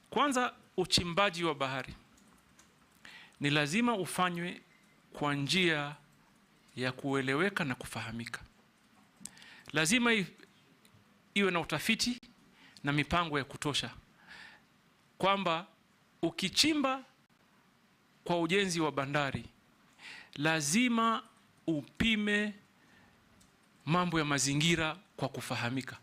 kwanza uchimbaji wa bahari ni lazima ufanywe kwa njia ya kueleweka na kufahamika. Lazima iwe na utafiti na mipango ya kutosha, kwamba ukichimba kwa ujenzi wa bandari lazima upime mambo ya mazingira kwa kufahamika.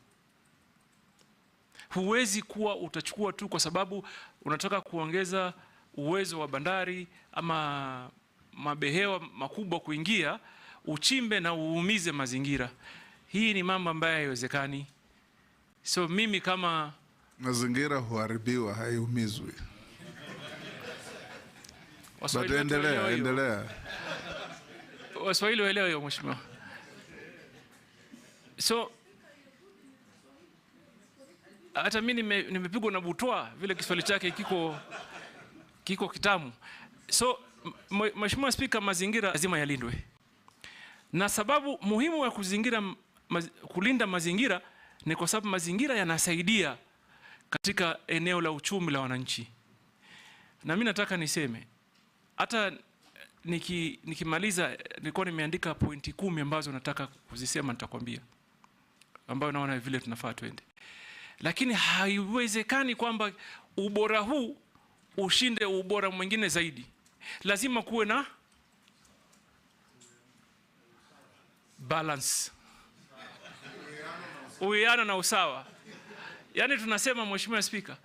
Huwezi kuwa utachukua tu kwa sababu unataka kuongeza uwezo wa bandari ama mabehewa makubwa kuingia, uchimbe na uumize mazingira. Hii ni mambo ambayo haiwezekani. So mimi kama mazingira huharibiwa, haiumizwi. Endelea. Waswahili waelewe hiyo, Mheshimiwa. So hata mimi nimepigwa na butwa vile Kiswahili chake kiko kitamu. So Mheshimiwa Speaker, mazingira lazima yalindwe. Na sababu muhimu ya kulinda mazingira ni kwa sababu mazingira yanasaidia katika eneo la uchumi la wananchi. Na mimi nataka niseme, hata nikimaliza nilikuwa nimeandika pointi 10 ambazo nataka kuzisema, nitakwambia, ambayo naona vile tunafaa twende. Lakini haiwezekani kwamba ubora huu ushinde ubora mwingine zaidi. Lazima kuwe na balance, uwiano na usawa. Yaani tunasema, Mheshimiwa Speaker,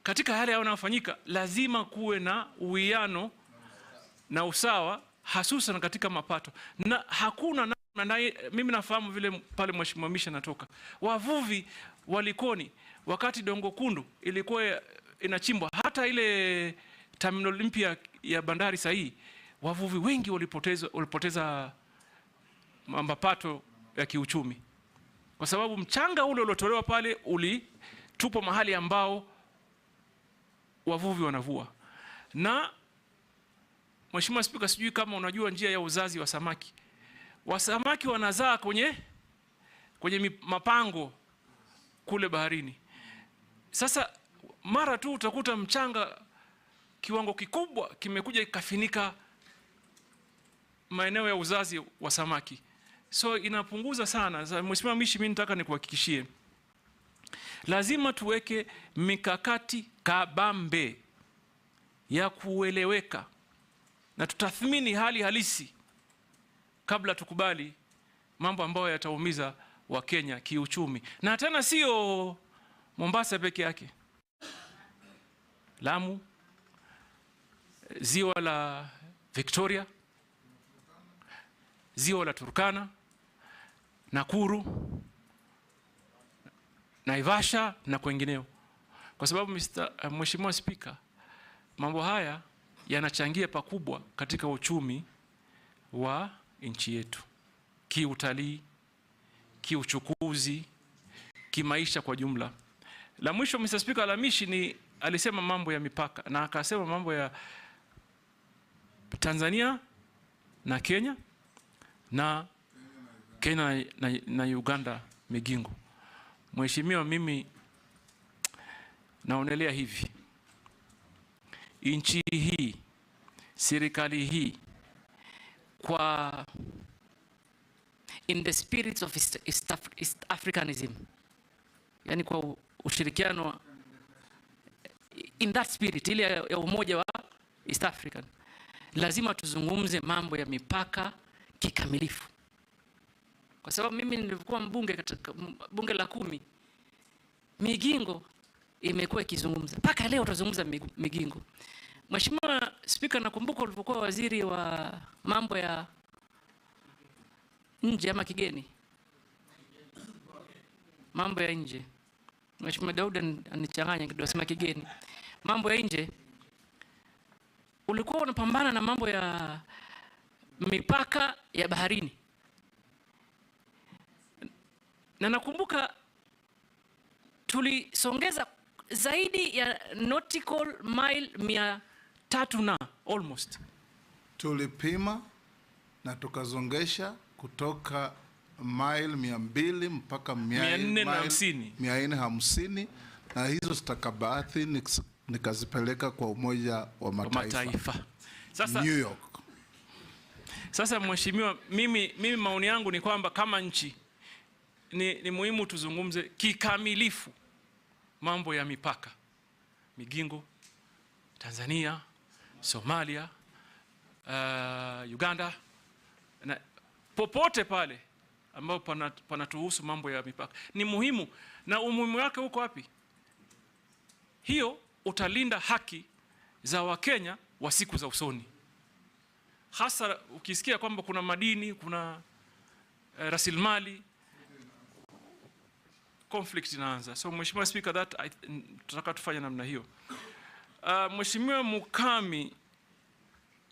katika yale yanayofanyika lazima kuwe na uwiano na usawa, hasusan katika mapato. Na hakuna mimi nafahamu vile pale Mheshimiwa Misha natoka, wavuvi walikoni wakati Dongo Kundu ilikuwa inachimbwa, hata ile terminal mpya ya bandari sahihi, wavuvi wengi walipoteza mapato ya kiuchumi, kwa sababu mchanga ule uliotolewa pale ulitupwa mahali ambao wavuvi wanavua. Na Mheshimiwa Speaker, sijui kama unajua njia ya uzazi wa samaki. Wasamaki wanazaa kwenye mapango kule baharini. Sasa mara tu utakuta mchanga kiwango kikubwa kimekuja kikafinika maeneo ya uzazi wa samaki. So inapunguza sana. Sasa Mheshimiwa Mishi, mimi nataka nikuhakikishie, lazima tuweke mikakati kabambe ya kueleweka na tutathmini hali halisi kabla tukubali mambo ambayo yataumiza Wakenya kiuchumi. Na tena sio Mombasa peke yake. Lamu, ziwa la Victoria, ziwa la Turkana, Nakuru, Naivasha na kwengineo. Kwa sababu Mheshimiwa Speaker, mambo haya yanachangia pakubwa katika uchumi wa nchi yetu, kiutalii, kiuchukuzi, kimaisha kwa jumla. La mwisho, Mr. Speaker, Alamishi alisema mambo ya mipaka, na akasema mambo ya Tanzania na Kenya na Uganda migingo. Mheshimiwa, mimi naonelea hivi, nchi hii, serikali hii, kwa in the spirits of East Africanism, yani kwa ushirikiano in that spirit, ile ya umoja wa East African, lazima tuzungumze mambo ya mipaka kikamilifu. Kwa sababu mimi nilikuwa mbunge katika bunge la 10, migingo imekuwa ikizungumza. Mpaka leo tutazungumza migingo. Mheshimiwa Spika, nakumbuka ulipokuwa waziri wa mambo ya nje ama kigeni. Mambo ya nje. Mheshimiwa Daudi anichanganya kidogo, sema kigeni. Mambo ya nje. Ulikuwa unapambana na mambo ya mipaka ya baharini. Na nakumbuka tulisongeza zaidi ya nautical mile 300 na almost. Tulipima na tukazongesha kutoka mile 200 mpaka 450, na hizo stakabadhi nikazipeleka kwa Umoja wa Mataifa. Sasa, New York. Sasa Mheshimiwa, mimi maoni yangu ni kwamba kama nchi ni muhimu tuzungumze kikamilifu mambo ya mipaka, migingo, Tanzania, Somalia, Uganda, na popote pale ambapo panatuhusu mambo ya mipaka. Ni muhimu, na umuhimu wake uko wapi? Hiyo utalinda haki za Wakenya wa siku za usoni. Hasa ukisikia kwamba kuna madini, kuna rasilimali, conflict inaanza. So Mheshimiwa Speaker, tutaka tufanye namna hiyo. Mheshimiwa Mukami,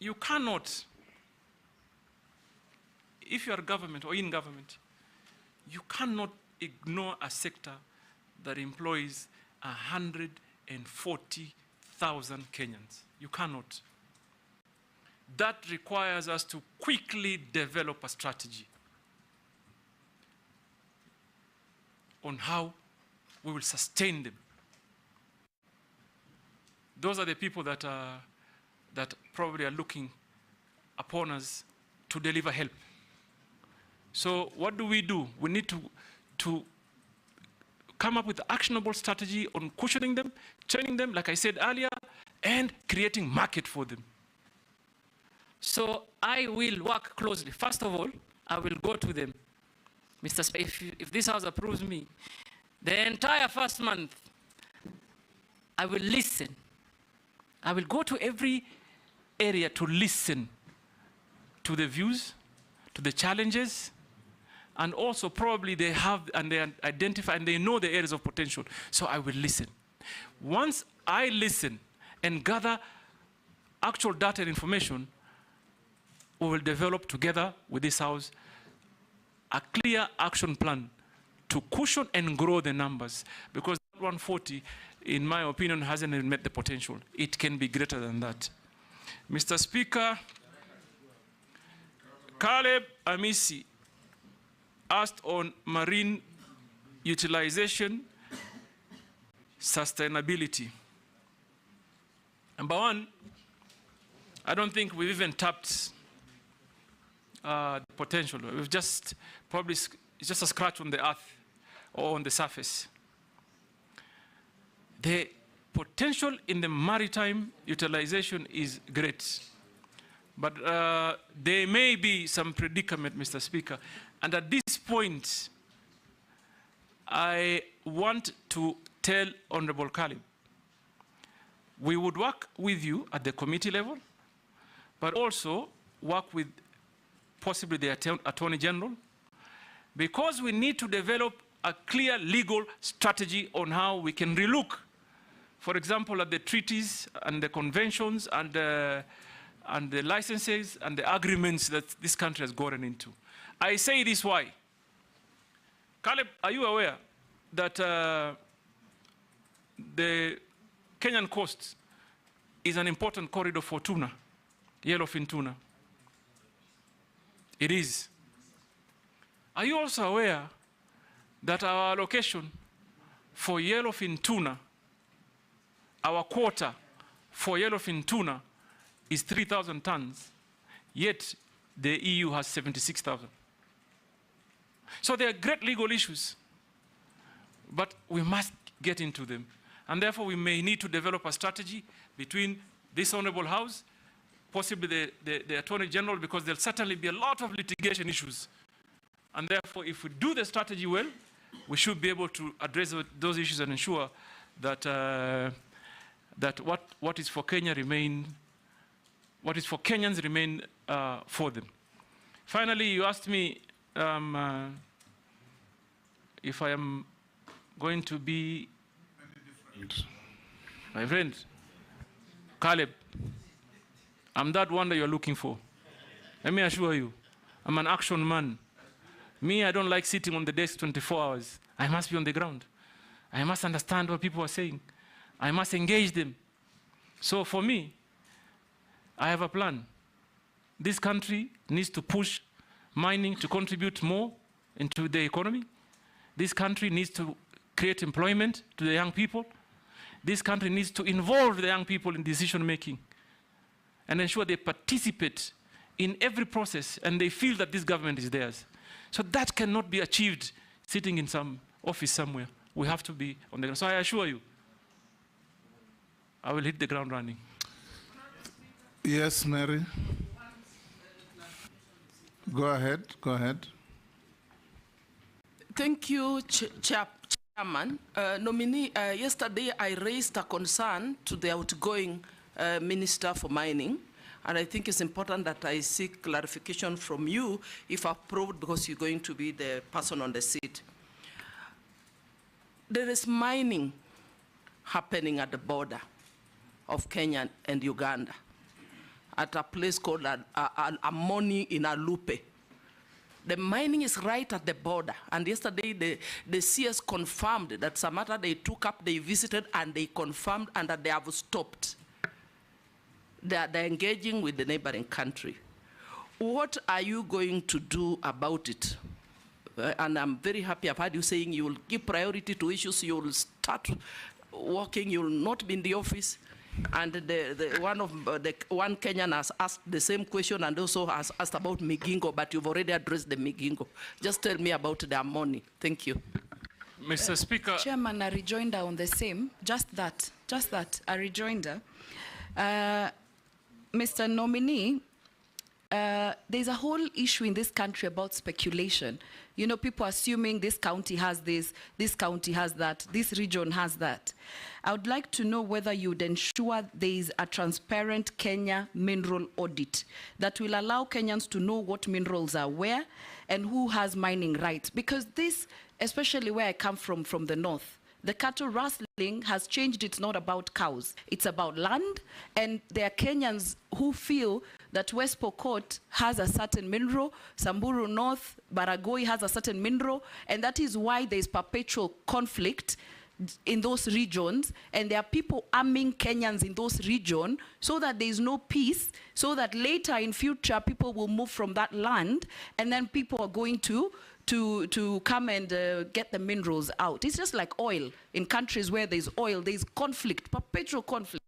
you cannot, if you are government or in government, you cannot ignore a sector that employs 140,000 Kenyans. You cannot. That requires us to quickly develop a strategy on how we will sustain them. Those are the people that probably are looking upon us to deliver help. So what do? We need to come up with an actionable strategy on cushioning them, training them, like I said earlier, and creating market for them. So I will work closely. First of all, I will go to them. Mr. Speaker, if this House approves me, the entire first month, I will listen. I will go to every area to listen to the views, to the challenges, and also probably they have and they identify and they know the areas of potential. So I will listen. Once I listen and gather actual data and information, we will develop together with this House a clear action plan to cushion and grow the numbers, because 140, in my opinion, hasn't even met the potential. It can be greater than that. Mr. Speaker, Caleb Amisi asked on marine utilization, sustainability. Number one, I don't think we've even tapped the potential. We've just probably, it's just a scratch on the earth or on the surface. The potential in the maritime utilization is great. But there may be some predicament, Mr. Speaker. And at this point, I want to tell Honorable Caleb, we would work with you at the committee level, but also work with possibly the Attorney General, because we need to develop a clear legal strategy on how we can relook, for example, at the treaties and the conventions and the licenses and the agreements that this country has gotten into. I say this why. Caleb, are you aware that the Kenyan coast is an important corridor for tuna, yellowfin tuna? It is. Are you also aware that our allocation for yellowfin tuna, our quota for yellowfin tuna is 3,000 tons, yet the EU has 76,000. So there are great legal issues, but we must get into them. And therefore, we may need to develop a strategy between this Honorable House, possibly the Attorney General, because there'll certainly be a lot of litigation issues. And therefore, if we do the strategy well, we should be able to address those issues and ensure that, that what is for Kenya remain, what is for Kenyans remain for them. Finally, you asked me if I am going to be, my friend, Caleb, I'm that one that you're looking for. Let me assure you, I'm an action man. Me, I don't like sitting on the desk 24 hours. I must be on the ground. I must understand what people are saying. I must engage them. So for me, I have a plan. This country needs to push mining to contribute more into the economy. This country needs to create employment to the young people. This country needs to involve the young people in decision making and ensure they participate in every process and they feel that this government is theirs. So that cannot be achieved sitting in some office somewhere. We have to be on the ground. So I assure you, I will hit the ground running. Yes, Mary. Go ahead, go ahead. Thank you, Chairman. Nominee, yesterday I raised a concern to the outgoing Minister for Mining, and I think it's important that I seek clarification from you, if approved, because you're going to be the person on the seat. There is mining happening at the border of Kenya and Uganda at a place called Amoni in Alupe. The mining is right at the border, and yesterday the CS confirmed that some matter they took up, they visited, and they confirmed, and that they have stopped. They're engaging with the neighboring country. What are you going to do about it? And I'm very happy I've heard you saying you will give priority to issues, you will start working, you will not be in the office. And one Kenyan has asked the same question and also has asked about Migingo, but you've already addressed the Migingo. Just tell me about the Amoni. Thank you. Mr. Speaker. Chairman, a rejoinder on the same, just that, a rejoinder. Mr. Nominee, there's a whole issue in this country about speculation. You know, people assuming this county has this county has that, this region has that. I would like to know whether you would ensure there is a transparent Kenya mineral audit that will allow Kenyans to know what minerals are where and who has mining rights. Because this, especially where I come from the north, the cattle rustling has changed. It's not about cows. It's about land. And there are Kenyans who feel that West Pokot has a certain mineral, Samburu North, Baragoi has a certain mineral, and that is why there's perpetual conflict in those regions, and there are people arming Kenyans in those regions so that there is no peace, so that later in future people will move from that land, and then people are going to come and get the minerals out. It's just like oil. In countries where there's oil, there's conflict, perpetual conflict.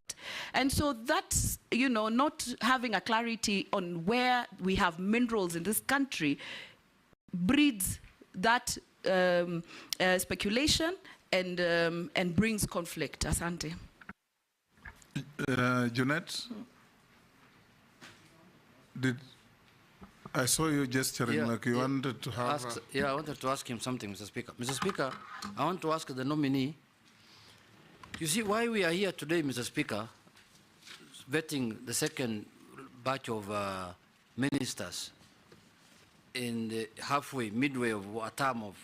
And so that's, you know, not having a clarity on where we have minerals in this country breeds that speculation and brings conflict. Asante. Jeanette, I saw you gesturing like you wanted to have I wanted to ask him something, Mr. Speaker. Mr. Speaker, I want to ask the nominee, you see why we are here today, Mr. Speaker, vetting the second batch of ministers in the midway of a term of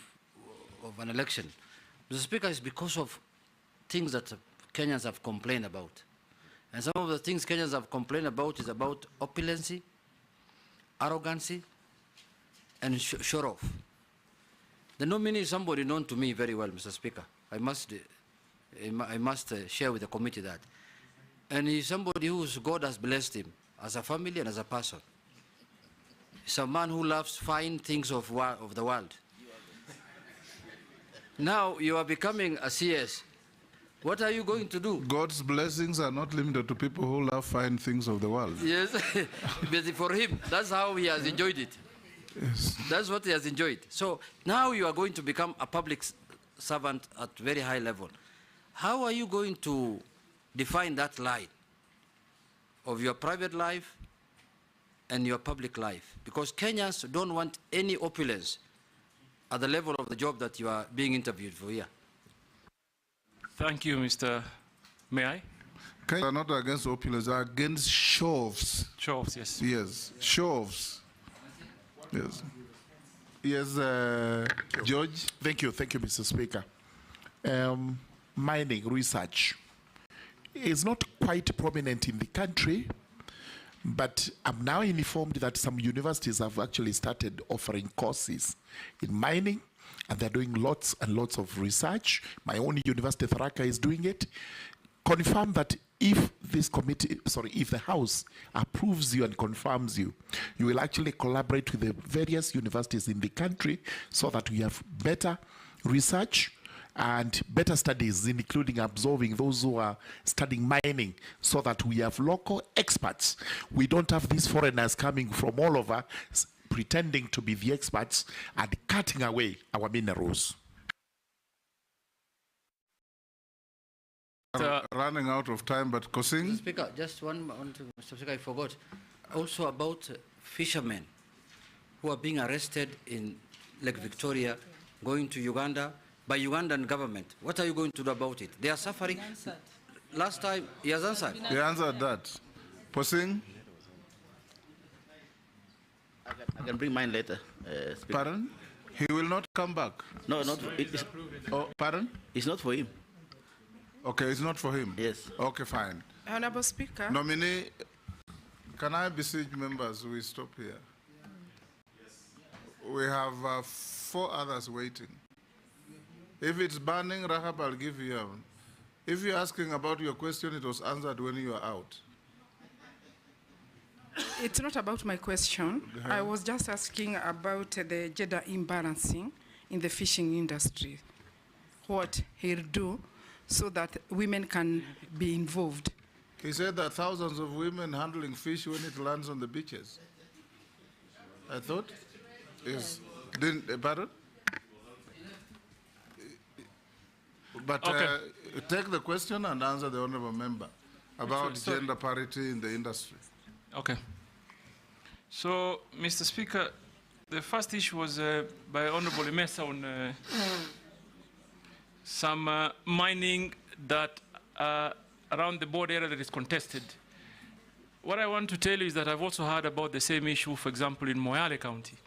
an election. Mr. Speaker, is because of things that Kenyans have complained about. And some of the things Kenyans have complained about is about opulency, arrogancy, and show off. The nominee is somebody known to me very well, Mr. Speaker. I must share with the committee that. And he's somebody whose God has blessed him as a family and as a person. He's a man who loves fine things of the world. Now you are becoming a CS. What are you going to do? God's blessings are not limited to people who love fine things of the world. Yes, but for him, that's how he has enjoyed it. Yes. That's what he has enjoyed. So now you are going to become a public servant at very high level. How are you going to define that line of your private life and your public life? Because Kenyans don't want any opulence at the level of the job that you are being interviewed for here. Thank you, Mr. May I? Kenyans are not against opulence, they are against show-offs. Show-offs, yes. Yes, show-offs. Yes. Yes, George. Thank you, Mr. Speaker. Mining research is not quite prominent in the country, but I'm now informed that some universities have actually started offering courses in mining, and they're doing lots and lots of research. My own university, Tharaka, is doing it. Confirm that if this committee, if the House approves you and confirms you, you will actually collaborate with the various universities in the country so that we have better research and better studies, including absorbing those who are studying mining, so that we have local experts. We don't have these foreigners coming from all over pretending to be the experts and cutting away our minerals. Running out of time, but Gusii? Mr. Speaker, just one thing, Mr. Speaker, I forgot. Also about fishermen who are being arrested in Lake Victoria, going to Uganda by Ugandan government. What are you going to do about it? They are suffering. Last time, he has answered. He answered that. Gusii? I can bring mine later. Pardon? He will not come back? No, not. Oh, pardon? It's not for him. Okay, it's not for him? Yes. Okay, fine. Honorable Speaker. Nominee, can I beseech members, we stop here? We have 4 others waiting. If it's burning, Rahab, I'll give you. If you're asking about your question, it was answered when you were out. It's not about my question. I was just asking about the gender imbalancing in the fishing industry. What he'll do so that women can be involved. He said that thousands of women handling fish when it lands on the beaches. I thought? Yes. Pardon? But Okay. take the question and answer the honorable member about gender parity in the industry. Okay. So, Mr. Speaker, the first issue was by Honorable Imesa on some mining that around the border area that is contested. What I want to tell you is that I've also heard about the same issue, for example, in Moyale County.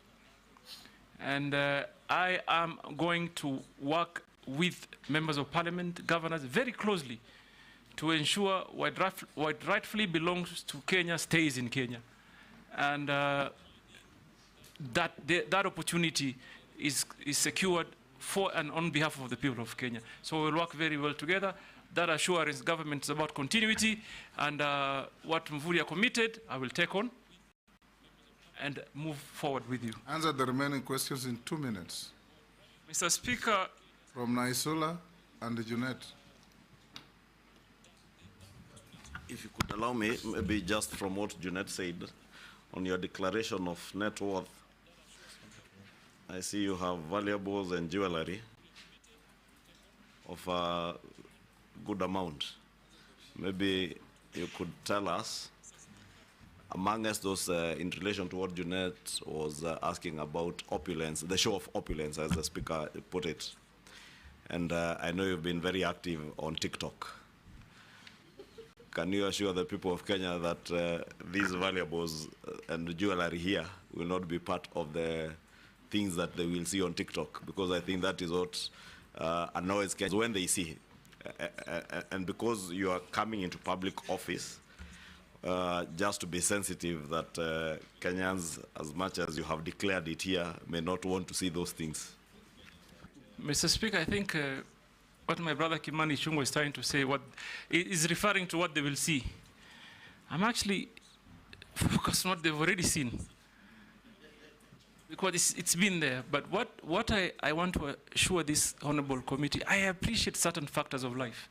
And I am going to work with members of parliament, governors, very closely to ensure what rightfully belongs to Kenya stays in Kenya. And that opportunity is secured for and on behalf of the people of Kenya. So we'll work very well together. That assurance government is about continuity, and what Mvurya committed, I will take on and move forward with you. Answer the remaining questions in 2 minutes. Mr. Speaker. From Naisula and Junet. If you could allow me, maybe just from what Junet said, on your declaration of net worth, I see you have valuables and jewelry of a good amount. Maybe you could tell us, amongst those in relation to what Junet was asking about opulence, the show of opulence, as the speaker put it. And I know you've been very active on TikTok. Can you assure the people of Kenya that these valuables and jewelry here will not be part of the things that they will see on TikTok? Because I think that is what annoys Kenyans when they see. And because you are coming into public office, just to be sensitive that Kenyans, as much as you have declared it here, may not want to see those things. Mr. Speaker, I think what my brother Kimani Ichung'wah is trying to say is referring to what they will see. I'm actually focused on what they've already seen. because it's been there. But what I want to assure this honorable committee, I appreciate certain factors of life.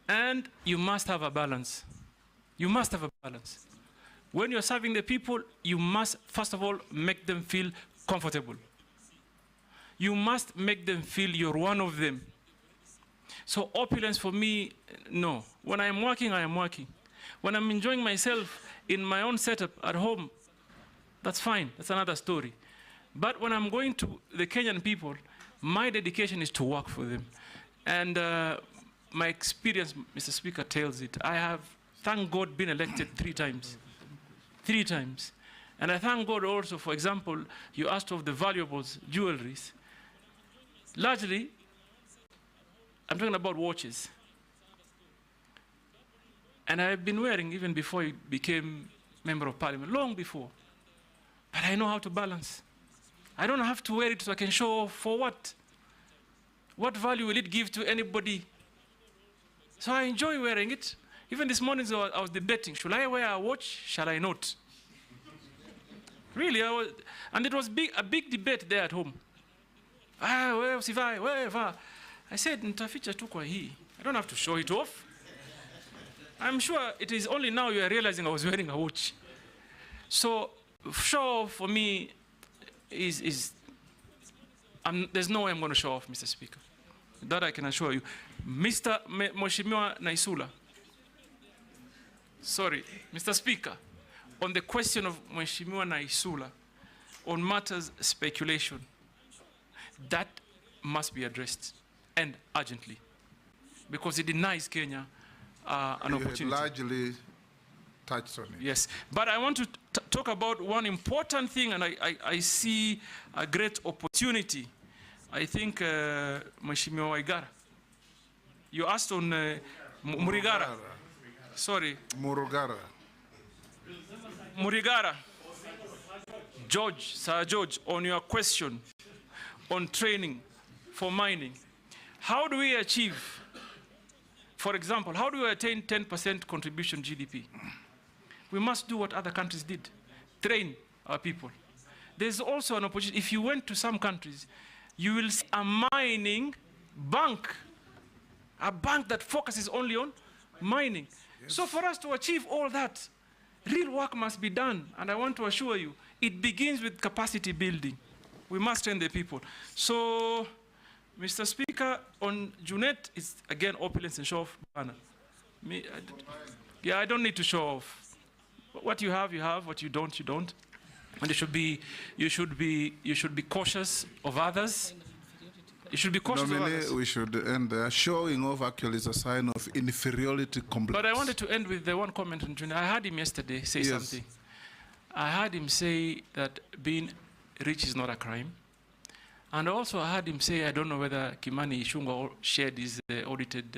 And you must have a balance. You must have a balance. When you're serving the people, you must, first of all, make them feel comfortable. You must make them feel you're one of them. So opulence for me, no. When I'm working, I am working. When I'm enjoying myself in my own setup at home, that's fine, that's another story. But when I'm going to the Kenyan people, my dedication is to work for them. And my experience, Mr. Speaker, tells it. I have, thank God, been elected 3 times. 3 times. And I thank God also, for example, you asked of the valuables, jewelries. Largely, I'm talking about watches. And I've been wearing even before I became Member of Parliament, long before. But I know how to balance. I don't have to wear it so I can show off. For what? What value will it give to anybody? So I enjoy wearing it. Even this morning I was debating, should I wear a watch? Shall I not? Really, and it was a big debate there at home. I said, nitaficha tu kwa hii. I don't have to show it off. I'm sure it is only now you are realizing I was wearing a watch. So show off for me is there's no way I'm going to show off, Mr. Speaker. That I can assure you. Mr. Mheshimiwa Naisula. Sorry, Mr. Speaker, on the question of Mheshimiwa Naisula, on matters speculation, that must be addressed, and urgently, because it denies Kenya an opportunity. You largely touched on it. Yes, but I want to talk about one important thing, and I see a great opportunity. I think Mheshimiwa Waigara, you asked on Murigara. Sorry. Murugara. Murigara. George, Sir George, on your question on training for mining, how do we achieve, for example, how do we attain 10% contribution GDP? We must do what other countries did, train our people. There's also an opportunity. If you went to some countries, you will see a mining bank, a bank that focuses only on mining. Yes. So for us to achieve all that, real work must be done. And I want to assure you, it begins with capacity building. We must train the people. So, Mr. Speaker, on Junet, it's again opulence and show off banner. I don't need to show off. What you have, you have. What you don't, you don't. And you should be cautious of others. You should be cautious of others. We should end there. Showing off actually is a sign of inferiority complex. But I wanted to end with the one comment on Junior. I heard him yesterday say something. I heard him say that being rich is not a crime. And also I heard him say, I don't know whether Kimani Ichung'wah shared his audited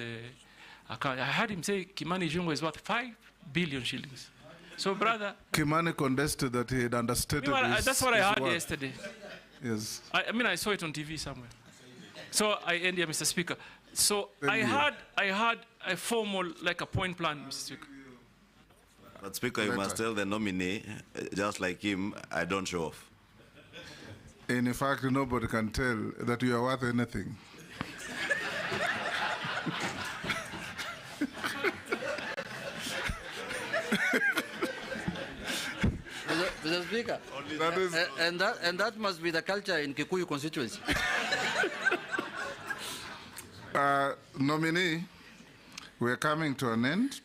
account. I heard him say Kimani Ichung'wah is worth 5 billion shillings. So, brother... Kimani contested that he had understated that's what I heard yesterday. Yes. I mean, I saw it on TV somewhere. So I end here, Mr. Speaker. So I had a formal, like a point plan, Mr. Speaker. But Speaker, you must tell the nominee, just like him, I don't show off. In fact, nobody can tell that you are worth anything. Mr. Speaker, and that must be the culture in Kikuyu constituency. Nominee, we're coming to an end.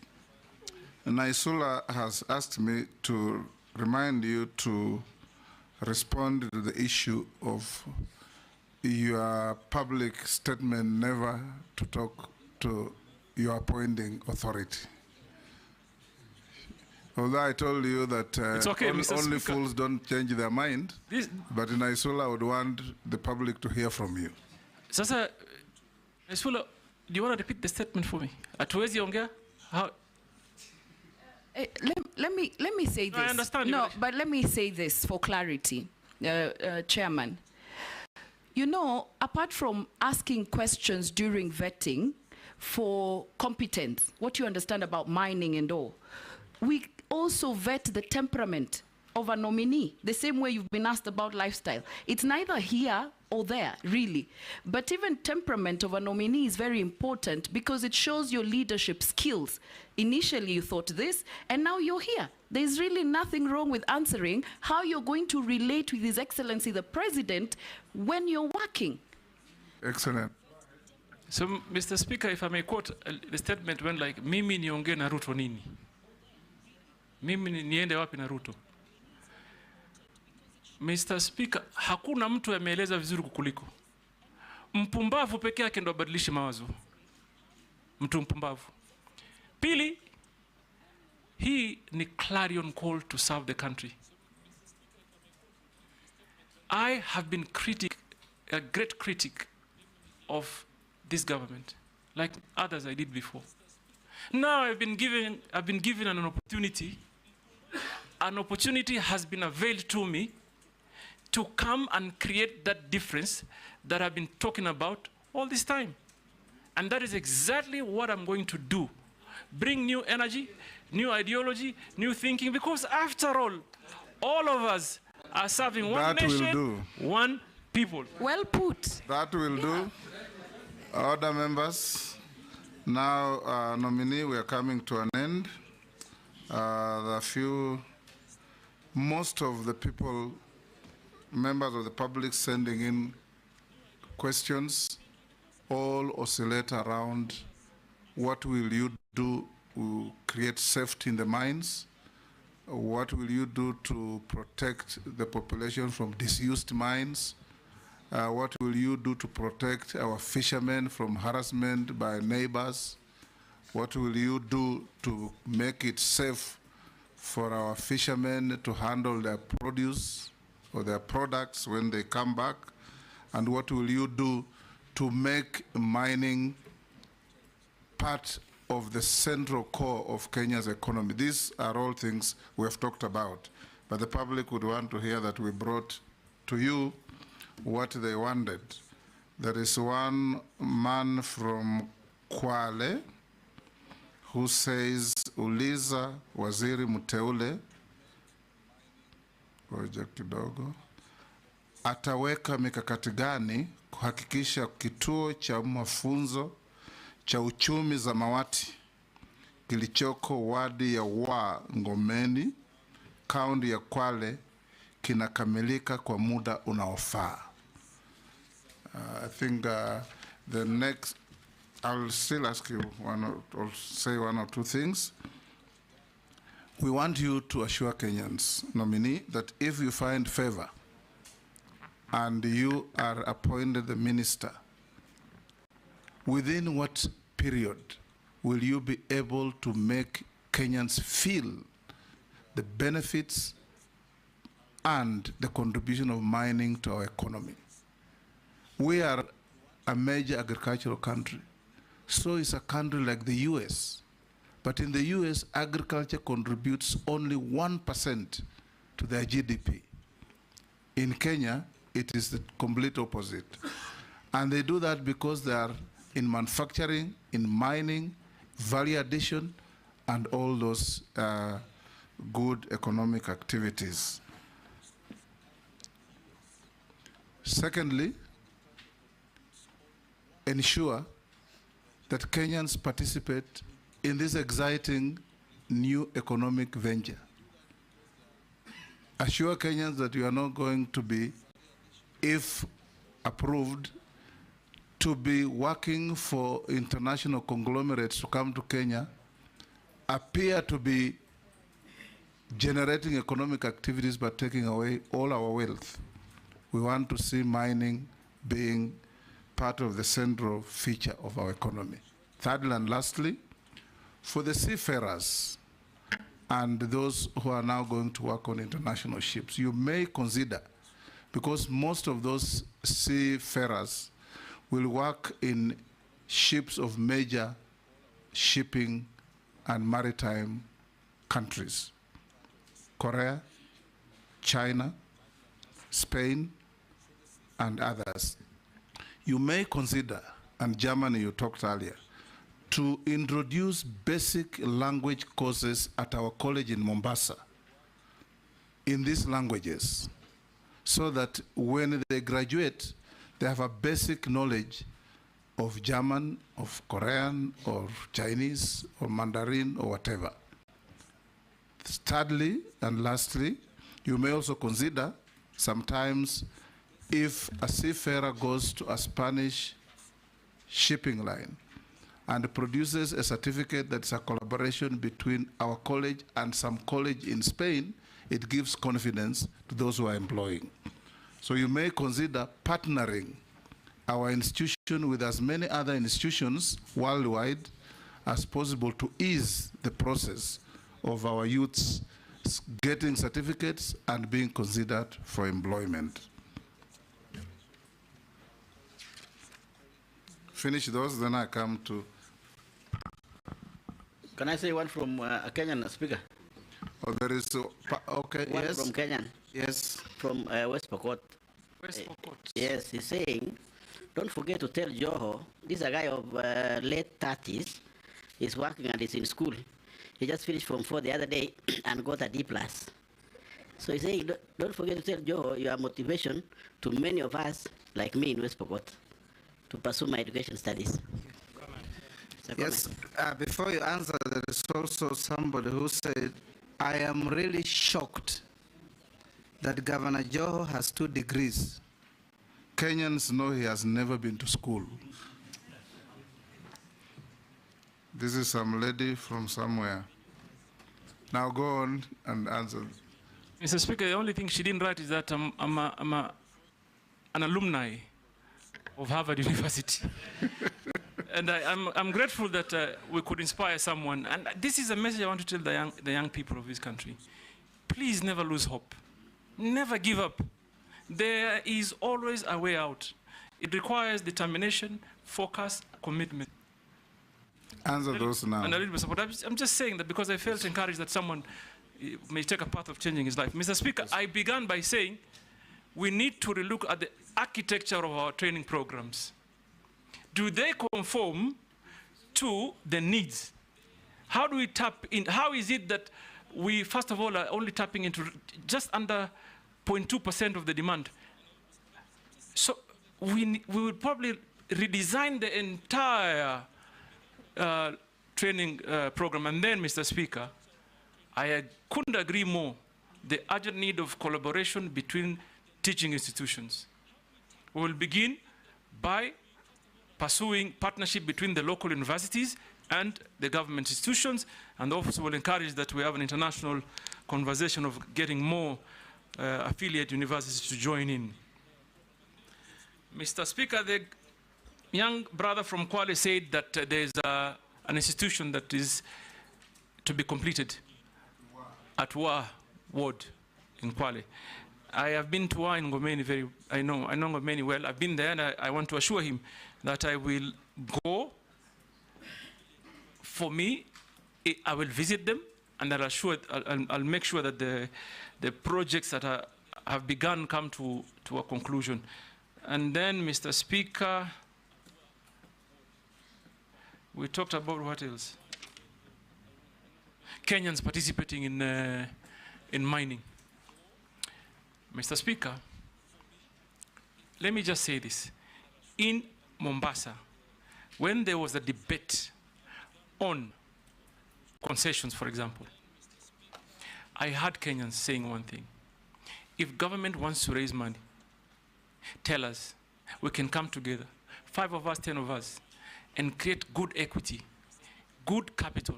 Naisula has asked me to remind you to respond to the issue of your public statement never to talk to your appointing authority. Although I told you that only fools don't change their mind, but Naisula would want the public to hear from you. Sasa, Naisula, do you want to repeat the statement for me? Atuwezi ongea? How? Let me say this. No, I understand. No, but let me say this for clarity, Chairman. You know, apart from asking questions during vetting for competence, what you understand about mining and all, we also vet the temperament of a nominee, the same way you've been asked about lifestyle. It's neither here or there, really. But even temperament of a nominee is very important because it shows your leadership skills. Initially you thought this, and now you're here. There's really nothing wrong with answering how you're going to relate with His Excellency the President when you're working. Excellent. So, Mr. Speaker, if I may quote, the statement went like, mimi niongee na Ruto nini? Mimi niende wapi na Ruto? Mr. Speaker, hakuna mtu ameeleza vizuri kukuliko. Mpumbavu pekee yake ndo abadilishi mawazo. Mtu mpumbavu. Pili, hii ni clarion call to serve the country. I have been a great critic of this government, like others I did before. Now I've been given an opportunity. An opportunity has been availed to me to come and create that difference that I've been talking about all this time. And that is exactly what I'm going to do. Bring new energy, new ideology, new thinking, because after all of us are serving one nation, one people. Well put. That will do. Other members, now nominee, we are coming to an end. Most of the people, members of the public sending in questions, all oscillate around what will you do to create safety in the mines? What will you do to protect the population from disused mines? What will you do to protect our fishermen from harassment by neighbors? What will you do to make it safe for our fishermen to handle their produce or their products when they come back? And what will you do to make mining part of the central core of Kenya's economy? These are all things we have talked about, but the public would want to hear that we brought to you what they wanted. There is one man from Kwale who says, uliza waziri mteule, ngoja kidogo, ataweka mikakati gani kuhakikisha kituo cha mafunzo cha uchumi zamawati kilichoko wadi ya Ngomeni, kaunti ya Kwale, kinakamilika kwa muda unaofaa. I think the next, I'll still ask you say one or two things. We want you to assure Kenyans, nominee, that if you find favor and you are appointed the minister, within what period will you be able to make Kenyans feel the benefits and the contribution of mining to our economy? We are a major agricultural country. So is a country like the US. But in the US, agriculture contributes only 1% to their GDP. In Kenya, it is the complete opposite. And they do that because they are in manufacturing, in mining, value addition, and all those good economic activities. Secondly, ensure that Kenyans participate in this exciting new economic venture. Assure Kenyans that you are not going to be, if approved, to be working for international conglomerates to come to Kenya, appear to be generating economic activities but taking away all our wealth. We want to see mining being part of the central feature of our economy. Thirdly and lastly, for the seafarers and those who are now going to work on international ships, you may consider, because most of those seafarers will work in ships of major shipping and maritime countries: Korea, China, Spain, and others. You may consider, and Germany you talked earlier, to introduce basic language courses at our college in Mombasa, in these languages so that when they graduate, they have a basic knowledge of German, of Korean, or Chinese, or Mandarin, or whatever. Thirdly, and lastly, you may also consider sometimes if a seafarer goes to a Spanish shipping line and produces a certificate that's a collaboration between our college and some college in Spain, it gives confidence to those who are employing. So you may consider partnering our institution with as many other institutions worldwide as possible to ease the process of our youths getting certificates and being considered for employment. Finish those, then I come to... Can I say one from a Kenyan speaker? Oh, there is... okay, one yes. from Kenyan. Yes. From West Pokot. West Pokot. Yes, he's saying, don't forget to tell Joho, this is a guy of late 30s, he's working and he's in school. He just finished Form 4 the other day and got a D+. So he's saying, don't forget to tell Joho your motivation to many of us, like me in West Pokot, to pursue my education studies. Yes, before you answer, there is also somebody who said, I am really shocked that Governor Joho has 2 degrees. Kenyans know he has never been to school. This is some lady from somewhere. Now go on and answer. Mr. Speaker, the only thing she didn't write is that I'm an alumni of Harvard University. And I'm grateful that we could inspire someone. And this is a message I want to tell the young people of this country. Please never lose hope. Never give up. There is always a way out. It requires determination, focus, commitment. Answer those now. And a little bit support. I'm just saying that because I felt encouraged that someone may take a path of changing his life. Mr. Speaker, I began by saying we need to relook at the architecture of our training programs. Do they conform to the needs? How do we tap in? How is it that we, first of all, are only tapping into just under 0.2% of the demand? So we will probably redesign the entire training program. And then, Mr. Speaker, I couldn't agree more. The urgent need of collaboration between teaching institutions. We will begin by pursuing partnership between the local universities and the government institutions, and also will encourage that we have an international conversation of getting more affiliate universities to join in. Mr. Speaker, the young brother from Kwale said that there is an institution that is to be completed at Wa Ward in Kwale. I have been to Wa in Ngomeni I know Ngomeni well. I've been there, and I want to assure him that I will go. For me, I will visit them, and I'll make sure that the projects that have begun come to a conclusion. And then, Mr. Speaker, we talked about what else? Kenyans participating in mining. Mr. Speaker, let me just say this. In Mombasa, when there was a debate on concessions, for example, I heard Kenyans saying one thing. If government wants to raise money, tell us. We can come together, 5 of us, 10 of us, and create good equity, good capital,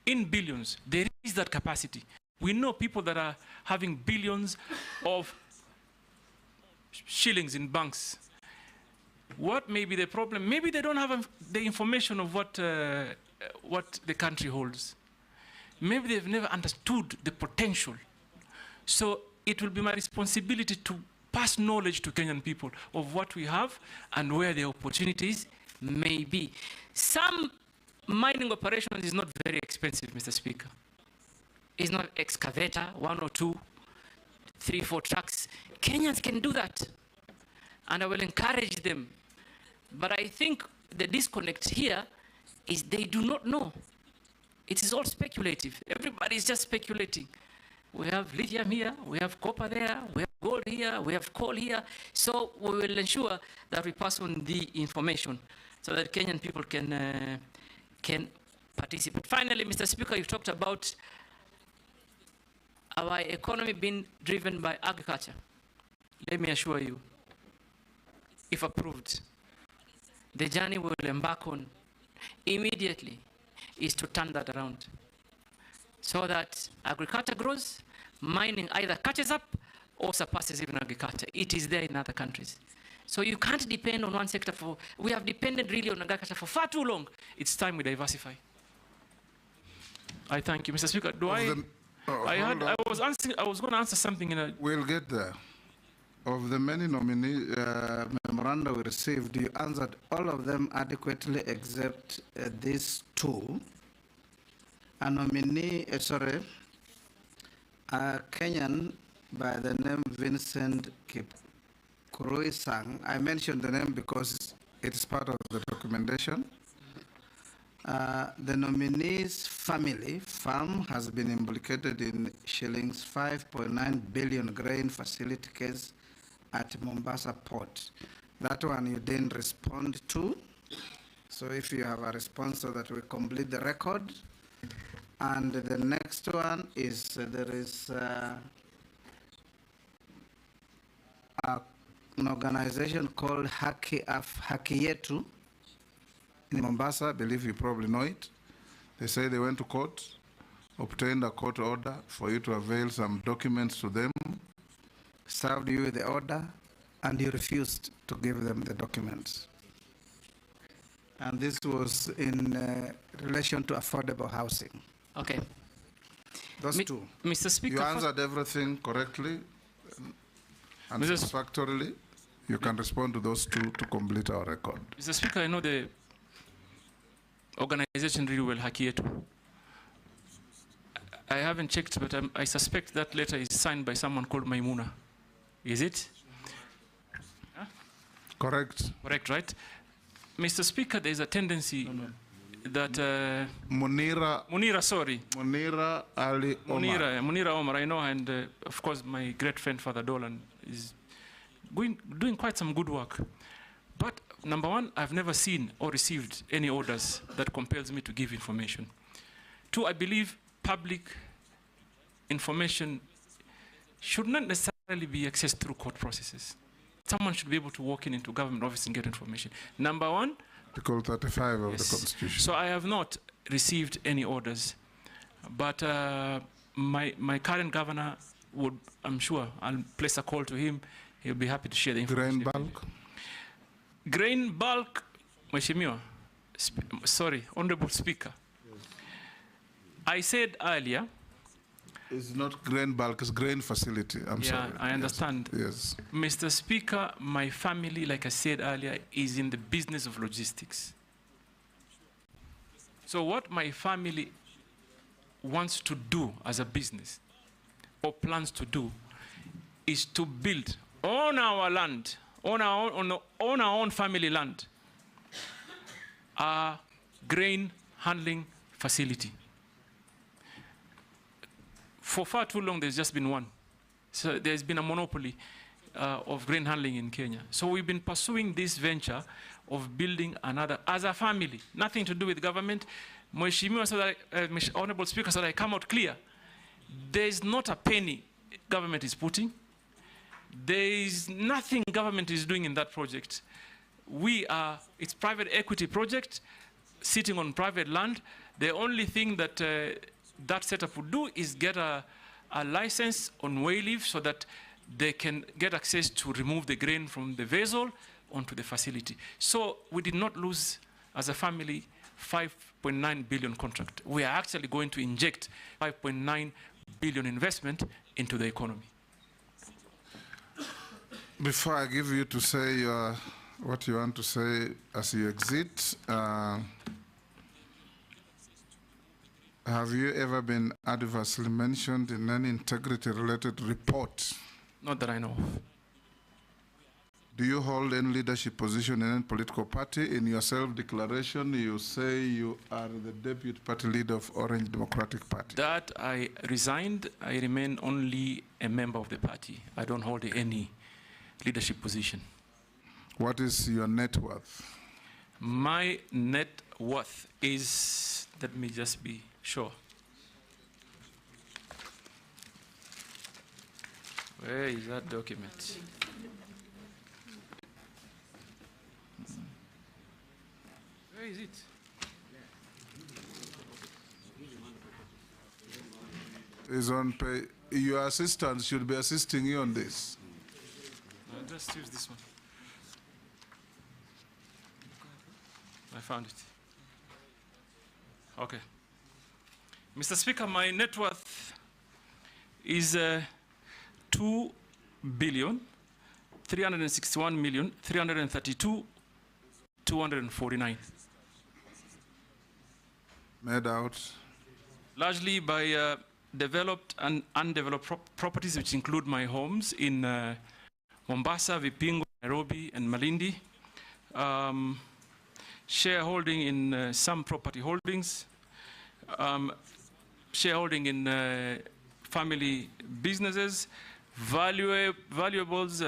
in billions. There is that capacity. We know people that are having billions of shillings in banks. What may be the problem? Maybe they don't have the information of what the country holds. Maybe they've never understood the potential. So it will be my responsibility to pass knowledge to Kenyan people of what we have and where the opportunities may be. Some mining operations is not very expensive, Mr. Speaker. It's not excavator, 1 or 2, 3, 4 trucks. Kenyans can do that, and I will encourage them. But I think the disconnect here is they do not know. It is all speculative. Everybody is just speculating. we have lithium here, we have copper there, we have gold here, we have coal here. So we will ensure that we pass on the information so that Kenyan people can participate. Finally, Mr. Speaker, you talked about our economy being driven by agriculture. Let me assure you, if approved, the journey we will embark on immediately is to turn that around so that agriculture grows, mining either catches up or surpasses even agriculture. It is there in other countries. So you can't depend on one sector for, we have depended really on agriculture for far too long. It's time we diversify. I thank you. Mr. Speaker, I was going to answer something in a... We'll get there. Of the many nominee memoranda we received, you answered all of them adequately except these two. A nominee, a Kenyan by the name Vincent Kipkurui-Sang. I mentioned the name because it's part of the documentation. The nominee's family farm has been implicated in shillings 5.9 billion grain facility case at Mombasa port. That one you didn't respond to. So if you have a response so that we complete the record. And the next one is there is an organization called Haki Yetu in Mombasa. I believe you probably know it. They say they went to court, obtained a court order for you to avail some documents to them, served you with the order, and you refused to give them the documents. And this was in relation to affordable housing. Okay. Those two. Mr. Speaker, you answered everything correctly and satisfactorily. You can respond to those two to complete our record. Mr. Speaker, I know the organization really well, Haki Yetu. I haven't checked, but I suspect that letter is signed by someone called Maimuna. Is it? Huh? Correct. Correct, right? Mr. Speaker, there's a tendency that... Munira Ali Omar. Munira Omar, I know, and of course my great friend Father Dolan is doing quite some good work. But number one, I've never seen or received any orders that compels me to give information. Two, I believe public information should not necessarily be accessed through court processes. Someone should be able to walk into government office and get information. Number one, Article 35 of the Constitution. So I have not received any orders, but my current governor would, I'm sure, I'll place a call to him. He'll be happy to share the information. Grain bulk? Grain bulk, Mheshimiwa, sorry, Honorable Speaker. I said earlier, it's not grain bulk, it's grain facility. I'm sorry. I understand. Yes. Mr. Speaker, my family, like I said earlier, is in the business of logistics. So what my family wants to do as a business, or plans to do, is to build on our land, on our own family land, a grain handling facility. For far too long, there's just been one. So there's been a monopoly of grain handling in Kenya. So we've been pursuing this venture of building another, as a family, nothing to do with government. Mheshimiwa, so that, Honorable Speaker, so that I come out clear, there's not a penny government is putting. There is nothing government is doing in that project. It's private equity project, sitting on private land. The only thing that that setup would do is get a license on way leave so that they can get access to remove the grain from the vessel onto the facility. So we did not lose, as a family, 5.9 billion contract. We are actually going to inject 5.9 billion investment into the economy. Before I give you to say what you want to say as you exit, have you ever been adversely mentioned in any integrity-related report? Not that I know of. Do you hold any leadership position in any political party? In your self-declaration, you say you are the deputy party leader of Orange Democratic Party. That I resigned. I remain only a member of the party. I don't hold any leadership position. What is your net worth? My net worth is, let me just be sure. Where is that document? Where is it? Is on pay. Your assistant should be assisting you on this. I'll just use this one. I found it. Okay. Mr. Speaker, my net worth is 2,361,332,249. Made out? Largely by developed and undeveloped properties, which include my homes in Mombasa, Vipingo, Nairobi, and Malindi. Shareholding in some property holdings. Shareholding in family businesses. Valuables,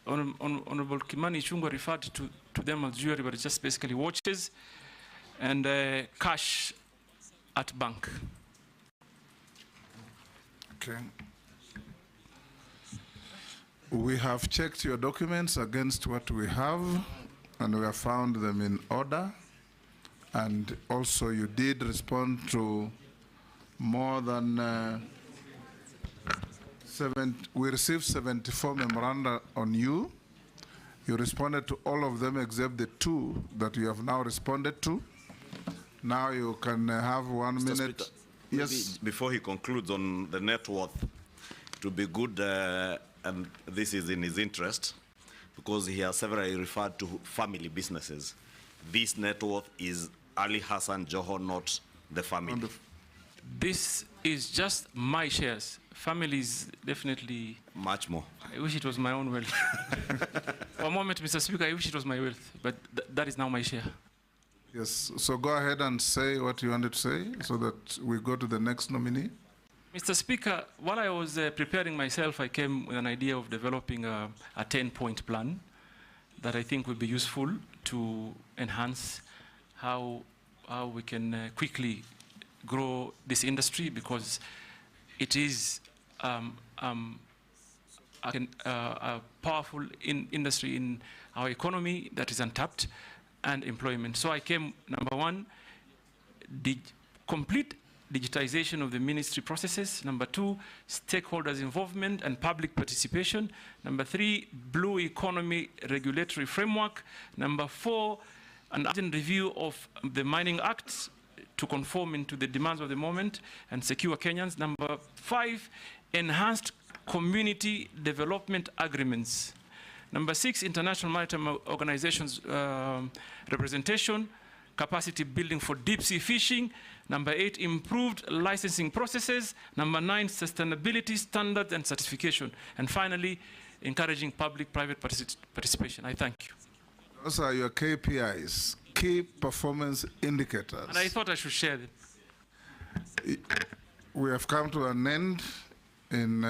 Honorable Kimani Ichung'wah referred to them as jewelry, but it's just basically watches, and cash at bank. Okay. We have checked your documents against what we have, and we have found them in order. And also you did respond to more than we received 74 memoranda on you. You responded to all of them except the 2 that you have now responded to. Now you can have 1 minute. Speaker, yes. Before he concludes on the net worth, it would be good, and this is in his interest, because he has severally referred to family businesses. This net worth is Ali Hassan Joho, not the family. This is just my shares. Family is definitely much more. I wish it was my own wealth. For a moment, Mr. Speaker, I wish it was my wealth, but that is now my share. Yes, so go ahead and say what you wanted to say so that we go to the next nominee. Mr. Speaker, while I was preparing myself, I came with an idea of developing a 10-point plan that I think would be useful to enhance how we can quickly grow this industry, because it is a powerful industry in our economy that is untapped, and employment. So I came, number 1, complete digitization of the ministry processes. Number 2, stakeholders' involvement and public participation. Number 3, blue economy regulatory framework. Number 4, an urgent review of the Mining Act to conform into the demands of the moment and secure Kenyans. Number 5, enhanced community development agreements. Number 6, international maritime organizations representation, capacity building for deep sea fishing. Number 8, improved licensing processes. Number 9, sustainability standards and certification. And finally, encouraging public-private participation. I thank you. Those are your KPIs, key performance indicators. And I thought I should share them. We have come to an end in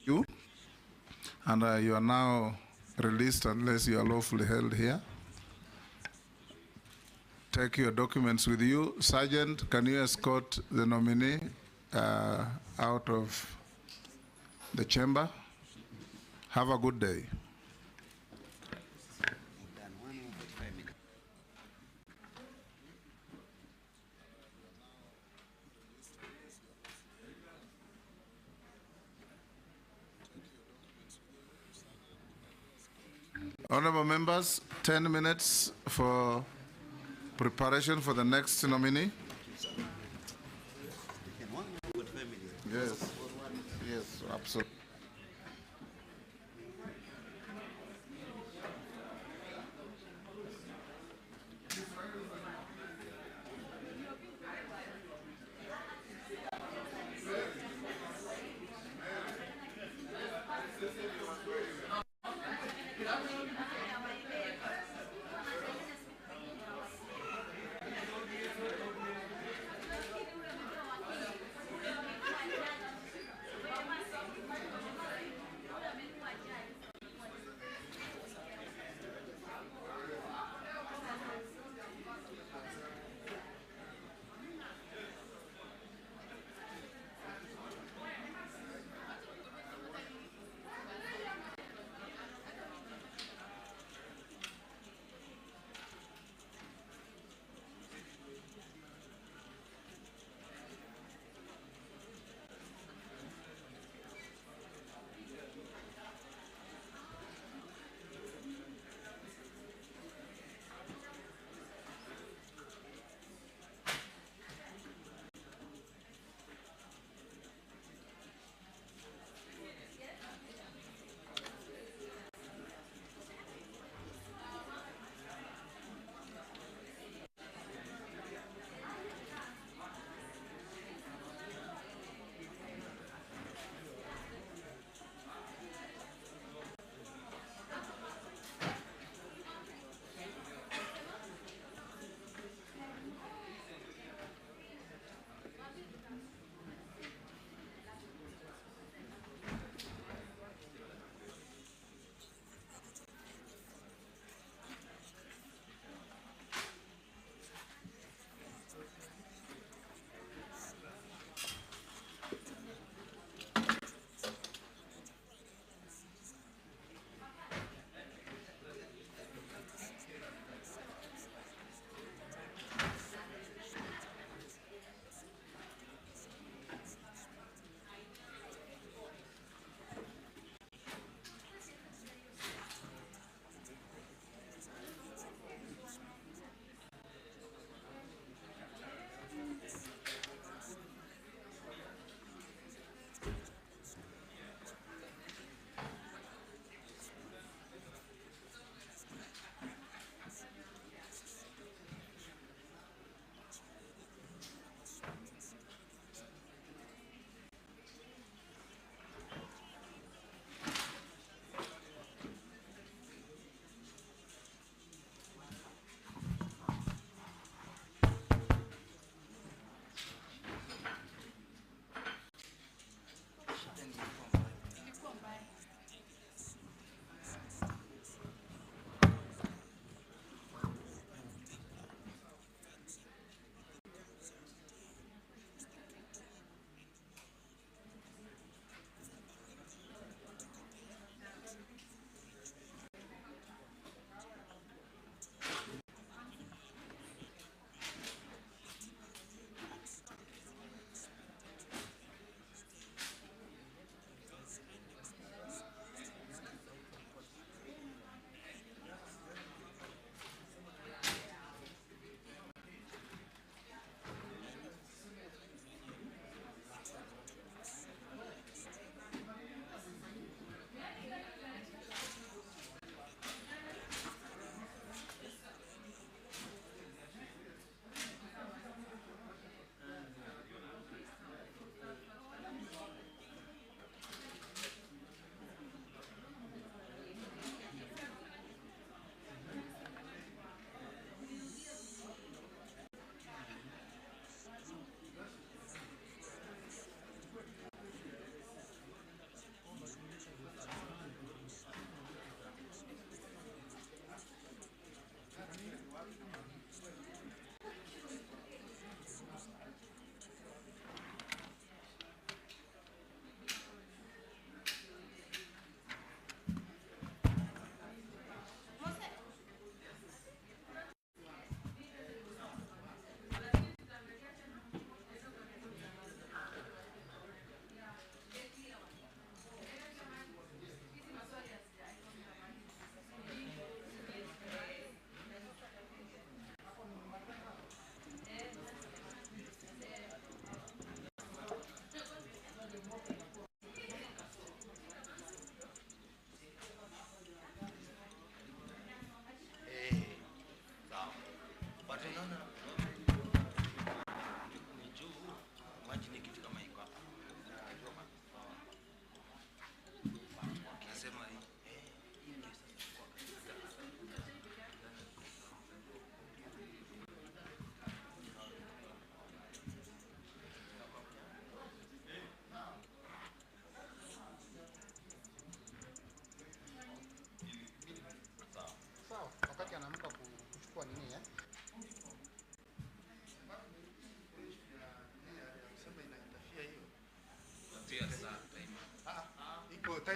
you, and you are now released unless you are lawfully held here. Take your documents with you. Sergeant, can you escort the nominee out of the chamber? Have a good day. Honorable members, 10 minutes for preparation for the next nominee. Yes, yes, absolutely.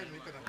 time iko na